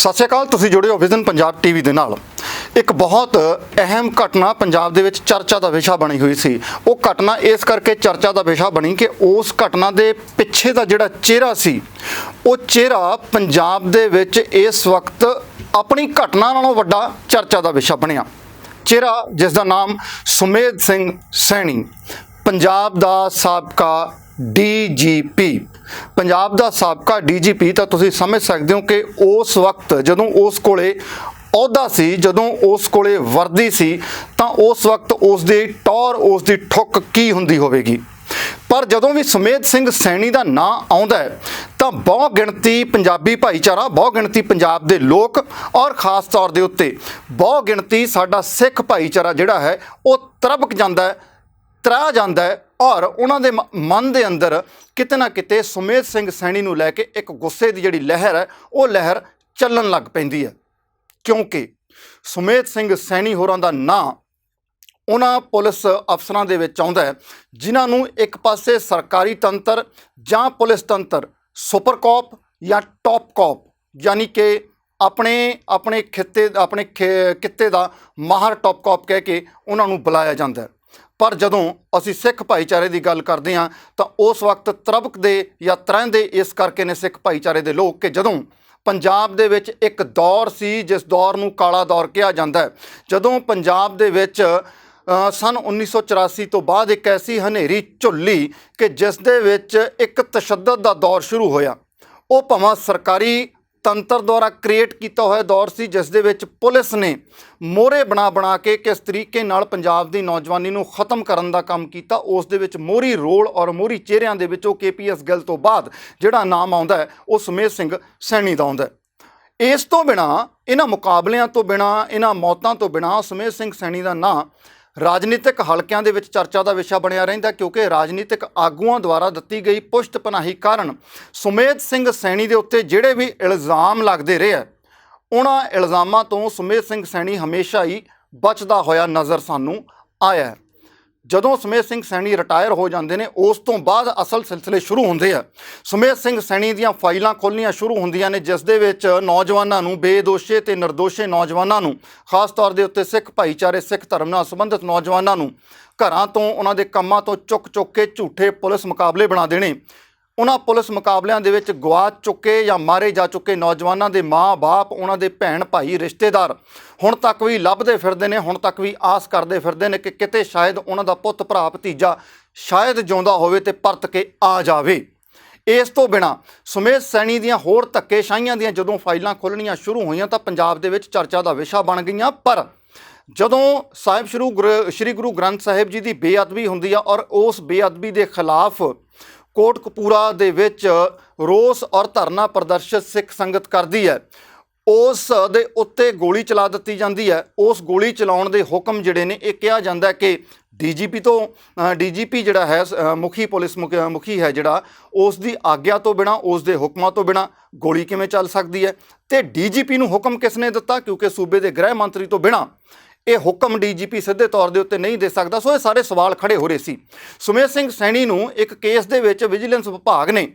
ਸਤਿ ਸ਼੍ਰੀ ਅਕਾਲ। ਤੁਸੀਂ ਜੁੜੇ ਹੋ ਵਿਜ਼ਨ ਪੰਜਾਬ ਟੀਵੀ ਦੇ ਨਾਲ। ਇੱਕ ਬਹੁਤ ਅਹਿਮ ਘਟਨਾ ਪੰਜਾਬ ਦੇ ਵਿੱਚ ਚਰਚਾ ਦਾ ਵਿਸ਼ਾ ਬਣੀ ਹੋਈ ਸੀ। ਉਹ ਘਟਨਾ ਇਸ ਕਰਕੇ ਚਰਚਾ ਦਾ ਵਿਸ਼ਾ ਬਣੀ ਕਿ ਉਸ ਘਟਨਾ ਦੇ ਪਿੱਛੇ ਦਾ ਜਿਹੜਾ ਚਿਹਰਾ ਸੀ, ਉਹ ਚਿਹਰਾ ਪੰਜਾਬ ਦੇ ਵਿੱਚ ਇਸ ਵਕਤ ਆਪਣੀ ਘਟਨਾ ਨਾਲੋਂ ਵੱਡਾ ਚਰਚਾ ਦਾ ਵਿਸ਼ਾ ਬਣਿਆ। ਚਿਹਰਾ ਜਿਸ ਦਾ ਨਾਮ ਸੁਮੇਧ ਸਿੰਘ ਸੈਣੀ, ਪੰਜਾਬ ਦਾ ਸਾਬਕਾ ਡੀਜੀਪੀ। ਪੰਜਾਬ ਦਾ ਸਾਬਕਾ ਡੀਜੀਪੀ ਤਾਂ ਤੁਸੀਂ ਸਮਝ ਸਕਦੇ ਹੋ ਕਿ ਉਸ ਵਕਤ ਜਦੋਂ ਉਸ ਕੋਲੇ ਅਹੁਦਾ ਸੀ, ਜਦੋਂ ਉਸ ਕੋਲੇ ਵਰਦੀ ਸੀ, ਤਾਂ ਉਸ ਵਕਤ ਉਸ ਦੀ ਟੌਰ, ਉਸ ਦੀ ਠੁੱਕ ਕੀ ਹੁੰਦੀ ਹੋਵੇਗੀ। ਪਰ ਜਦੋਂ ਵੀ ਸੁਮੇਧ ਸਿੰਘ ਸੈਣੀ ਦਾ ਨਾਂ ਆਉਂਦਾ ਹੈ ਤਾਂ ਬਹੁ ਗਿਣਤੀ ਪੰਜਾਬੀ ਭਾਈਚਾਰਾ, ਬਹੁ ਗਿਣਤੀ ਪੰਜਾਬ ਦੇ ਲੋਕ ਔਰ ਖ਼ਾਸ ਤੌਰ ਦੇ ਉੱਤੇ ਬਹੁ ਗਿਣਤੀ ਸਾਡਾ ਸਿੱਖ ਭਾਈਚਾਰਾ ਜਿਹੜਾ ਹੈ ਉਹ ਤਰਬਕ ਜਾਂਦਾ ਹੈ, ਤਰਾ ਜਾਂਦਾ ਹੈ ਔਰ ਉਹਨਾਂ ਦੇ ਮਨ ਦੇ ਅੰਦਰ ਕਿਤੇ ਨਾ ਕਿਤੇ ਸੁਮੇਧ ਸਿੰਘ ਸੈਣੀ ਨੂੰ ਲੈ ਕੇ ਇੱਕ ਗੁੱਸੇ ਦੀ ਜਿਹੜੀ ਲਹਿਰ ਹੈ ਉਹ ਲਹਿਰ ਚੱਲਣ ਲੱਗ ਪੈਂਦੀ ਹੈ। ਕਿਉਂਕਿ ਸੁਮੇਧ ਸਿੰਘ ਸੈਣੀ ਹੋਰਾਂ ਦਾ ਨਾਂ ਉਹਨਾਂ ਪੁਲਿਸ ਅਫਸਰਾਂ ਦੇ ਵਿੱਚ ਆਉਂਦਾ ਹੈ ਜਿਨ੍ਹਾਂ ਨੂੰ ਇੱਕ ਪਾਸੇ ਸਰਕਾਰੀ ਤੰਤਰ ਜਾਂ ਪੁਲਿਸ ਤੰਤਰ ਸੁਪਰ ਕੌਪ ਜਾਂ ਟੌਪ ਕੌਪ, ਯਾਨੀ ਕਿ ਆਪਣੇ ਕਿੱਤੇ ਦਾ ਮਾਹਰ ਟੌਪ ਕੌਪ ਕਹਿ ਕੇ ਉਹਨਾਂ ਨੂੰ ਬੁਲਾਇਆ ਜਾਂਦਾ ਹੈ। ਪਰ ਜਦੋਂ ਅਸੀਂ ਸਿੱਖ ਭਾਈਚਾਰੇ ਦੀ ਗੱਲ ਕਰਦੇ ਹਾਂ ਤਾਂ ਉਸ ਵਕਤ ਤਰਬਕਦੇ ਜਾਂ ਤਰਹਿੰਦੇ ਇਸ ਕਰਕੇ ਨੇ ਸਿੱਖ ਭਾਈਚਾਰੇ ਦੇ ਲੋਕ ਕਿ ਜਦੋਂ ਪੰਜਾਬ ਦੇ ਵਿੱਚ ਇੱਕ ਦੌਰ ਸੀ ਜਿਸ ਦੌਰ ਨੂੰ ਕਾਲਾ ਦੌਰ ਕਿਹਾ ਜਾਂਦਾ ਹੈ, ਜਦੋਂ ਪੰਜਾਬ ਦੇ ਵਿੱਚ ਸਨ 1984 ਤੋਂ ਬਾਅਦ ਇੱਕ ਐਸੀ ਹਨੇਰੀ ਝੁੱਲੀ ਕਿ ਜਿਸ ਦੇ ਵਿੱਚ ਇੱਕ ਤਸ਼ੱਦਦ ਦਾ ਦੌਰ ਸ਼ੁਰੂ ਹੋਇਆ। ਉਹ ਭਾਵੇਂ ਸਰਕਾਰੀ ਤੰਤਰ ਦੁਆਰਾ ਕ੍ਰੀਏਟ ਕੀਤਾ ਹੋਇਆ ਦੌਰ ਸੀ ਜਿਸ ਦੇ ਵਿੱਚ ਪੁਲਿਸ ਨੇ ਮੋਹਰੇ ਬਣਾ ਕੇ ਕਿਸ ਤਰੀਕੇ ਨਾਲ ਪੰਜਾਬ ਦੀ ਨੌਜਵਾਨੀ ਨੂੰ ਖਤਮ ਕਰਨ ਦਾ ਕੰਮ ਕੀਤਾ। ਉਸ ਦੇ ਵਿੱਚ ਮੋਹਰੀ ਰੋਲ ਔਰ ਮੋਹਰੀ ਚਿਹਰਿਆਂ ਦੇ ਵਿੱਚੋਂ KPS ਗਿੱਲ ਤੋਂ ਬਾਅਦ ਜਿਹੜਾ ਨਾਮ ਆਉਂਦਾ ਹੈ ਉਹ ਸੁਮੇਧ ਸਿੰਘ ਸੈਣੀ ਦਾ ਆਉਂਦਾ ਹੈ। ਇਸ ਤੋਂ ਬਿਨਾਂ, ਇਹਨਾਂ ਮੁਕਾਬਲਿਆਂ ਤੋਂ ਬਿਨਾਂ, ਇਹਨਾਂ ਮੌਤਾਂ ਤੋਂ ਬਿਨਾਂ ਸੁਮੇਧ ਸਿੰਘ ਸੈਣੀ ਦਾ ਨਾਂ ਰਾਜਨੀਤਿਕ ਹਲਕਿਆਂ ਦੇ ਵਿੱਚ ਚਰਚਾ ਦਾ ਵਿਸ਼ਾ ਬਣਿਆ ਰਹਿੰਦਾ, ਕਿਉਂਕਿ ਰਾਜਨੀਤਿਕ ਆਗੂਆਂ ਦੁਆਰਾ ਦਿੱਤੀ ਗਈ ਪੁਸ਼ਤ ਪਨਾਹੀ ਕਾਰਨ ਸੁਮੇਧ ਸਿੰਘ ਸੈਣੀ ਦੇ ਉੱਤੇ ਜਿਹੜੇ ਵੀ ਇਲਜ਼ਾਮ ਲੱਗਦੇ ਰਹੇ ਆ, ਉਹਨਾਂ ਇਲਜ਼ਾਮਾਂ ਤੋਂ ਸੁਮੇਧ ਸਿੰਘ ਸੈਣੀ ਹਮੇਸ਼ਾ ਹੀ ਬਚਦਾ ਹੋਇਆ ਨਜ਼ਰ ਸਾਨੂੰ ਆਇਆ ਹੈ। ਜਦੋਂ ਸੁਮੇਧ ਸਿੰਘ ਸੈਣੀ ਰਿਟਾਇਰ ਹੋ ਜਾਂਦੇ ਨੇ ਉਸ ਤੋਂ ਬਾਅਦ ਅਸਲ ਸਿਲਸਿਲੇ ਸ਼ੁਰੂ ਹੁੰਦੇ ਆ। ਸੁਮੇਧ ਸਿੰਘ ਸੈਣੀ ਦੀਆਂ ਫਾਈਲਾਂ ਖੋਲ੍ਹਣੀਆਂ ਸ਼ੁਰੂ ਹੁੰਦੀਆਂ ਨੇ ਜਿਸ ਦੇ ਵਿੱਚ ਨੌਜਵਾਨਾਂ ਨੂੰ, ਬੇਦੋਸ਼ੇ ਤੇ ਨਿਰਦੋਸ਼ੇ ਨੌਜਵਾਨਾਂ ਨੂੰ, ਖਾਸ ਤੌਰ ਦੇ ਉੱਤੇ ਸਿੱਖ ਭਾਈਚਾਰੇ, ਸਿੱਖ ਧਰਮ ਨਾਲ ਸੰਬੰਧਿਤ ਨੌਜਵਾਨਾਂ ਨੂੰ ਘਰਾਂ ਤੋਂ, ਉਹਨਾਂ ਦੇ ਕੰਮਾਂ ਤੋਂ ਚੁੱਕ ਕੇ ਝੂਠੇ ਪੁਲਿਸ ਮੁਕਾਬਲੇ ਬਣਾ ਦੇਣੇ। ਉਹਨਾਂ ਪੁਲਿਸ ਮੁਕਾਬਲਿਆਂ ਦੇ ਵਿੱਚ ਗਵਾਚ ਚੁੱਕੇ ਜਾਂ ਮਾਰੇ ਜਾ ਚੁੱਕੇ ਨੌਜਵਾਨਾਂ ਦੇ ਮਾਂ-ਬਾਪ, ਉਹਨਾਂ ਦੇ ਭੈਣ ਭਾਈ, ਰਿਸ਼ਤੇਦਾਰ ਹੁਣ ਤੱਕ ਵੀ ਲੱਭਦੇ ਫਿਰਦੇ ਨੇ, ਹੁਣ ਤੱਕ ਵੀ ਆਸ ਕਰਦੇ ਫਿਰਦੇ ਨੇ ਕਿ ਕਿਤੇ ਸ਼ਾਇਦ ਉਹਨਾਂ ਦਾ ਪੁੱਤ, ਭਰਾ, ਭਤੀਜਾ ਸ਼ਾਇਦ ਜਿਉਂਦਾ ਹੋਵੇ ਤੇ ਪਰਤ ਕੇ ਆ ਜਾਵੇ। ਇਸ ਤੋਂ ਬਿਨਾਂ ਸੁਮੇਧ ਸੈਣੀ ਦੀਆਂ ਹੋਰ ਧੱਕੇਸ਼ਾਹੀਆਂ ਦੀਆਂ ਜਦੋਂ ਫਾਈਲਾਂ ਖੋਲ੍ਹਣੀਆਂ ਸ਼ੁਰੂ ਹੋਈਆਂ ਤਾਂ ਪੰਜਾਬ ਦੇ ਵਿੱਚ ਚਰਚਾ ਦਾ ਵਿਸ਼ਾ ਬਣ ਗਈਆਂ। ਪਰ ਜਦੋਂ ਸ਼੍ਰੀ ਗੁਰੂ ਗ੍ਰੰਥ ਸਾਹਿਬ ਜੀ ਦੀ ਬੇਅਦਬੀ ਹੁੰਦੀ ਆ ਔਰ ਉਸ ਬੇਅਦਬੀ ਦੇ ਖਿਲਾਫ ਕੋਟਕਪੂਰਾ ਦੇ ਵਿੱਚ ਰੋਸ ਔਰ ਧਰਨਾ ਪ੍ਰਦਰਸ਼ਿਤ ਸਿੱਖ ਸੰਗਤ ਕਰਦੀ ਹੈ, ਉਸ ਦੇ ਉੱਤੇ ਗੋਲੀ ਚਲਾ ਦਿੱਤੀ ਜਾਂਦੀ ਹੈ। ਉਸ ਗੋਲੀ ਚਲਾਉਣ ਦੇ ਹੁਕਮ ਜਿਹੜੇ ਨੇ ਇਹ ਕਿਹਾ ਜਾਂਦਾ ਕਿ ਡੀਜੀਪੀ ਜਿਹੜਾ ਹੈ, ਮੁਖੀ ਪੁਲਿਸ ਮੁਖੀ ਹੈ ਜਿਹੜਾ, ਉਸ ਦੀ ਆਗਿਆ ਤੋਂ ਬਿਨਾਂ, ਉਸ ਦੇ ਹੁਕਮਾਂ ਤੋਂ ਬਿਨਾਂ ਗੋਲੀ ਕਿਵੇਂ ਚੱਲ ਸਕਦੀ ਹੈ। ਤੇ ਡੀਜੀਪੀ ਨੂੰ ਹੁਕਮ ਕਿਸ ਨੇ ਦਿੱਤਾ? ਕਿਉਂਕਿ ਸੂਬੇ ਦੇ ਗ੍ਰਹਿ ਮੰਤਰੀ ਤੋਂ ਬਿਨਾਂ ਇਹ ਹੁਕਮ ਡੀਜੀਪੀ ਸਿੱਧੇ ਤੌਰ ਦੇ ਉੱਤੇ ਨਹੀਂ ਦੇ ਸਕਦਾ। ਸੋ ਇਹ ਸਾਰੇ ਸਵਾਲ ਖੜੇ ਹੋ ਰਹੇ ਸੀ। ਸੁਮੇਧ ਸਿੰਘ ਸੈਣੀ ਨੂੰ ਇੱਕ ਕੇਸ ਦੇ ਵਿੱਚ ਵਿਜੀਲੈਂਸ ਵਿਭਾਗ ਨੇ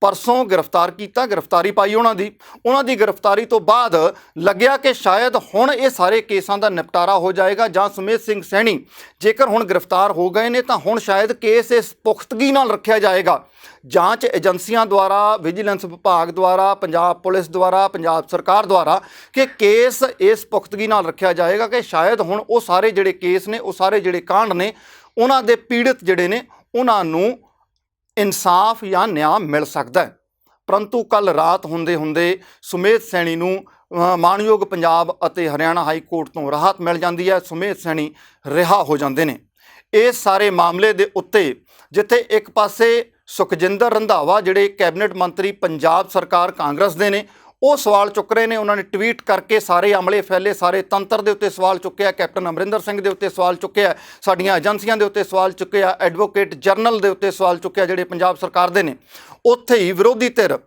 ਪਰਸੋਂ ਗ੍ਰਿਫਤਾਰ ਕੀਤਾ, ਗ੍ਰਿਫਤਾਰੀ ਪਾਈ ਉਹਨਾਂ ਦੀ ਗ੍ਰਿਫਤਾਰੀ ਤੋਂ ਬਾਅਦ ਲੱਗਿਆ ਕਿ ਸ਼ਾਇਦ ਹੁਣ ਇਹ ਸਾਰੇ ਕੇਸਾਂ ਦਾ ਨਿਪਟਾਰਾ ਹੋ ਜਾਏਗਾ ਜਾਂ ਸੁਮੇਧ ਸਿੰਘ ਸੈਣੀ ਜੇਕਰ ਹੁਣ ਗ੍ਰਿਫਤਾਰ ਹੋ ਗਏ ਨੇ ਤਾਂ ਹੁਣ ਸ਼ਾਇਦ ਕੇਸ ਇਸ ਪੁਖਤਗੀ ਨਾਲ ਰੱਖਿਆ ਜਾਏਗਾ, ਜਾਂਚ ਏਜੰਸੀਆਂ ਦੁਆਰਾ, ਵਿਜੀਲੈਂਸ ਵਿਭਾਗ ਦੁਆਰਾ, ਪੰਜਾਬ ਪੁਲਿਸ ਦੁਆਰਾ, ਪੰਜਾਬ ਸਰਕਾਰ ਦੁਆਰਾ, ਕਿ ਕੇਸ ਇਸ ਪੁਖਤਗੀ ਨਾਲ ਰੱਖਿਆ ਜਾਏਗਾ ਕਿ ਸ਼ਾਇਦ ਹੁਣ ਉਹ ਸਾਰੇ ਜਿਹੜੇ ਕੇਸ ਨੇ, ਉਹ ਸਾਰੇ ਜਿਹੜੇ ਕਾਂਡ ਨੇ, ਉਹਨਾਂ ਦੇ ਪੀੜਤ ਜਿਹੜੇ ਨੇ ਉਹਨਾਂ ਨੂੰ ਇਨਸਾਫ ਜਾਂ ਨਿਆਂ ਮਿਲ ਸਕਦਾ ਹੈ। ਪਰੰਤੂ ਕੱਲ੍ਹ ਰਾਤ ਹੁੰਦੇ ਸੁਮੇਧ ਸੈਣੀ ਨੂੰ ਮਾਣਯੋਗ ਪੰਜਾਬ ਅਤੇ ਹਰਿਆਣਾ ਹਾਈ ਕੋਰਟ ਤੋਂ ਰਾਹਤ ਮਿਲ ਜਾਂਦੀ ਹੈ। ਸੁਮੇਧ ਸੈਣੀ ਰਿਹਾ ਹੋ ਜਾਂਦੇ ਨੇ। ਇਸ ਸਾਰੇ ਮਾਮਲੇ ਦੇ ਉੱਤੇ ਜਿੱਥੇ ਇੱਕ ਪਾਸੇ ਸੁਖਜਿੰਦਰ ਰੰਧਾਵਾ ਜਿਹੜੇ ਕੈਬਨਿਟ ਮੰਤਰੀ ਪੰਜਾਬ ਸਰਕਾਰ ਕਾਂਗਰਸ ਦੇ ਨੇ, ਉਹ ਸਵਾਲ ਚੁੱਕ ਰਹੇ ਨੇ, ਉਹਨਾਂ ਨੇ ਟਵੀਟ ਕਰਕੇ ਸਾਰੇ ਅਮਲੇ ਫੈਲੇ, ਸਾਰੇ ਤੰਤਰ ਦੇ ਉੱਤੇ ਸਵਾਲ ਚੁੱਕਿਆ, ਕੈਪਟਨ ਅਮਰਿੰਦਰ ਸਿੰਘ ਦੇ ਉੱਤੇ ਸਵਾਲ ਚੁੱਕਿਆ, ਸਾਡੀਆਂ ਏਜੰਸੀਆਂ ਦੇ ਉੱਤੇ ਸਵਾਲ ਚੁੱਕਿਆ, ਐਡਵੋਕੇਟ ਜਨਰਲ ਦੇ ਉੱਤੇ ਸਵਾਲ ਚੁੱਕਿਆ ਜਿਹੜੇ ਪੰਜਾਬ ਸਰਕਾਰ ਦੇ ਨੇ। ਉੱਥੇ ਹੀ ਵਿਰੋਧੀ ਧਿਰ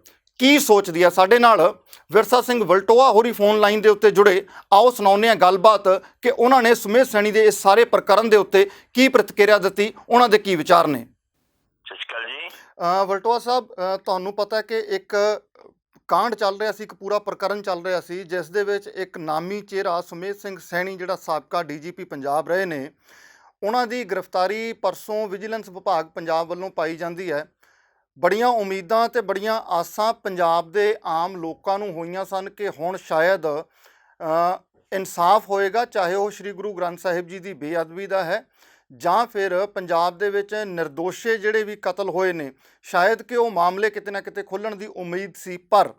ਕੀ ਸੋਚਦੀ ਹੈ? ਸਾਡੇ ਨਾਲ ਵਿਰਸਾ ਸਿੰਘ ਵਲਟੋਆ ਹੋਰੀ ਫੋਨ ਲਾਈਨ ਦੇ ਉੱਤੇ ਜੁੜੇ, ਆਓ ਸੁਣਾਉਂਦੇ ਹਾਂ ਗੱਲਬਾਤ ਕਿ ਉਹਨਾਂ ਨੇ ਸੁਮੇਧ ਸੈਣੀ ਦੇ ਇਸ ਸਾਰੇ ਪ੍ਰਕਰਨ ਦੇ ਉੱਤੇ ਕੀ ਪ੍ਰਤੀਕਿਰਿਆ ਦਿੱਤੀ, ਉਹਨਾਂ ਦੇ ਕੀ ਵਿਚਾਰ ਨੇ। ਸਤਿ ਸ਼੍ਰੀ ਅਕਾਲ ਜੀ। ਵਲਟੋਆ ਸਾਹਿਬ, ਤੁਹਾਨੂੰ ਪਤਾ ਕਿ ਇੱਕ ਕਾਂਡ ਚੱਲ ਰਿਹਾ ਸੀ, ਇੱਕ ਪੂਰਾ ਪ੍ਰਕਰਨ ਚੱਲ ਰਿਹਾ ਸੀ, ਜਿਸ ਦੇ ਵਿੱਚ ਇੱਕ ਨਾਮੀ ਚਿਹਰਾ ਸੁਮੇਧ ਸਿੰਘ ਸੈਣੀ, ਜਿਹੜਾ ਸਾਬਕਾ ਡੀਜੀਪੀ ਪੰਜਾਬ ਰਹੇ ਨੇ, ਉਹਨਾਂ ਦੀ ਗ੍ਰਿਫਤਾਰੀ ਪਰਸੋਂ ਵਿਜੀਲੈਂਸ ਵਿਭਾਗ ਪੰਜਾਬ ਵੱਲੋਂ ਪਾਈ ਜਾਂਦੀ ਹੈ। ਬੜੀਆਂ ਉਮੀਦਾਂ ਤੇ ਬੜੀਆਂ ਆਸਾਂ ਪੰਜਾਬ ਦੇ ਆਮ ਲੋਕਾਂ ਨੂੰ ਹੋਈਆਂ ਸਨ ਕਿ ਹੁਣ ਸ਼ਾਇਦ ਇਨਸਾਫ ਹੋਏਗਾ, ਚਾਹੇ ਉਹ ਸ੍ਰੀ ਗੁਰੂ ਗ੍ਰੰਥ ਸਾਹਿਬ ਜੀ ਦੀ ਬੇਅਦਬੀ ਦਾ ਹੈ ਜਾਂ ਫਿਰ ਪੰਜਾਬ ਦੇ ਵਿੱਚ ਨਿਰਦੋਸ਼ੇ ਜਿਹੜੇ ਵੀ ਕਤਲ ਹੋਏ ਨੇ, ਸ਼ਾਇਦ ਕਿ ਉਹ ਮਾਮਲੇ ਕਿਤੇ ਨਾ ਕਿਤੇ ਖੁੱਲ੍ਹਣ ਦੀ ਉਮੀਦ ਸੀ। ਪਰ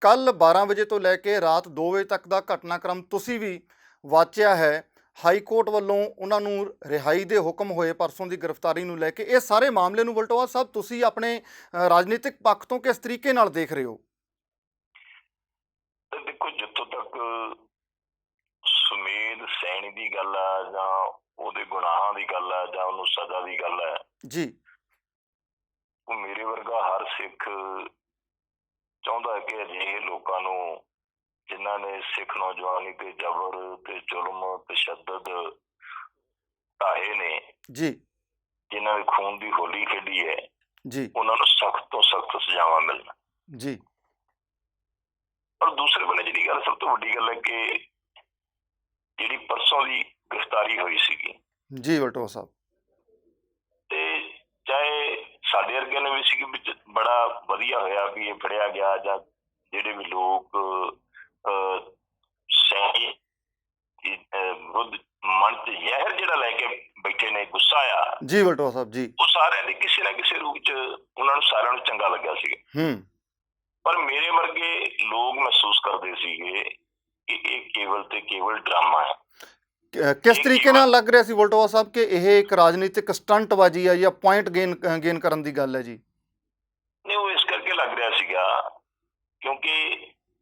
ਕੱਲ੍ਹ 12 ਵਜੇ ਤੋਂ ਲੈ ਕੇ ਰਾਤ 2 ਵਜੇ ਤੱਕ ਦਾ ਘਟਨਾਕ੍ਰਮ ਤੁਸੀਂ ਵੀ ਵਾਚਿਆ ਹੈ। ਹਾਈ ਕੋਰਟ ਵੱਲੋਂ ਉਹਨਾਂ ਨੂੰ ਰਿਹਾਈ ਦੇ ਹੁਕਮ ਹੋਏ ਪਰਸੋਂ ਦੀ ਗ੍ਰਿਫਤਾਰੀ ਨੂੰ ਲੈ ਕੇ। ਇਹ ਸਾਰੇ ਮਾਮਲੇ ਨੂੰ ਵਲਟੋਆ ਸਾਹਿਬ ਤੁਸੀਂ ਆਪਣੇ ਰਾਜਨੀਤਿਕ ਪੱਖ ਤੋਂ ਕਿਸ ਤਰੀਕੇ ਨਾਲ ਦੇਖ ਰਹੇ ਹੋ? ਦੇਖੋ, ਜਿੱਥੋਂ ਤੱਕ ਸੁਮੇਧ ਸੈਣੀ ਦੀ ਗੱਲ ਆ ਜਾਂ ਉਹਦੇ ਗੁਨਾਹਾਂ ਦੀ ਗੱਲ ਆ ਜਾਂ ਉਹਨੂੰ ਸਜ਼ਾ ਦੀ ਗੱਲ ਹੈ ਜੀ, ਉਹ ਮੇਰੇ ਵਰਗਾ ਹਰ ਸਿੱਖ ਚਾਹੁੰਦਾ ਕਿ ਅਜਿਹੇ ਲੋਕਾਂ ਨੂੰ, ਜਿਨ੍ਹਾਂ ਨੇ ਸਿੱਖ ਨੌਜਵਾਨੀ ਤੇ ਜ਼ਬਰ ਤੇ ਜ਼ੁਲਮ ਤਸ਼ੱਦਦ ਢਾਹੇ ਨੇ ਜੀ, ਜਿਨ੍ਹਾਂ ਨੇ ਖੂਨ ਦੀ ਹੋਲੀ ਖੇਡੀ ਹੈ, ਜੀ, ਉਹਨਾਂ ਨੂੰ ਸਖਤ ਤੋਂ ਸਖਤ ਸਜ਼ਾਵਾਂ ਮਿਲਣ। ਜੀ। ਪਰ ਦੂਸਰੇ ਬੰਨੇ ਜਿਹੜੀ ਗੱਲ ਸਭ ਤੋਂ ਵੱਡੀ ਗੱਲ ਹੈ ਕਿ ਜਿਹੜੀ ਪਰਸੋਂ ਦੀ ਗ੍ਰਿਫਤਾਰੀ ਹੋਈ ਸੀਗੀ ਜੀ ਵਲਟੋਆ ਸਾਹਿਬ, ਤੇ ਚਾਹੇ ਸਾਡੇ ਵਰਗਿਆਂ ਨੇ ਵੀ ਸੀਗੀ ਵਿੱਚ ਬੜਾ ਵਧੀਆ ਹੋਇਆ ਵੀ ਇਹ ਫੜਿਆ ਗਿਆ, ਜਾਂ ਜਿਹੜੇ ਵੀ ਲੋਕ ਸੈਣੀ ਵਿਰੁੱਧ ਮਨ ਚ ਜ਼ਹਿਰ ਜਿਹੜਾ ਲੈ ਕੇ ਬੈਠੇ ਨੇ, ਗੁੱਸਾ ਆ ਜੀ ਵਲਟੋਆ ਸਾਹਿਬ ਜੀ, ਉਹ ਸਾਰਿਆਂ ਦੇ ਕਿਸੇ ਨਾ ਕਿਸੇ ਰੂਪ ਚ ਉਹਨਾਂ ਨੂੰ ਸਾਰਿਆਂ ਨੂੰ ਚੰਗਾ ਲੱਗਿਆ ਸੀਗਾ। ਪਰ ਮੇਰੇ ਵਰਗੇ ਲੋਕ ਮਹਿਸੂਸ ਕਰਦੇ ਸੀਗੇ ਕਿ ਇਹ ਕੇਵਲ ਤੇ ਕੇਵਲ ਡਰਾਮਾ ਹੈ। ਕਿਸ ਤਰੀਕੇ ਨਾਲ ਲੱਗ ਰਿਹਾ ਸੀ ਵਲਟੋਆ ਸਾਹਿਬ ਕਿ ਇਹ ਇੱਕ ਰਾਜਨੀਤਿਕ ਸਟੰਟਬਾਜ਼ੀ ਹੈ ਜਾਂ ਪੁਆਇੰਟ ਗੇਨ ਕਰਨ ਦੀ ਗੱਲ ਹੈ ਜੀ? ਨਹੀਂ, ਉਹ ਇਸ ਕਰਕੇ ਲੱਗ ਰਿਹਾ ਸੀਗਾ ਕਿਉਂਕਿ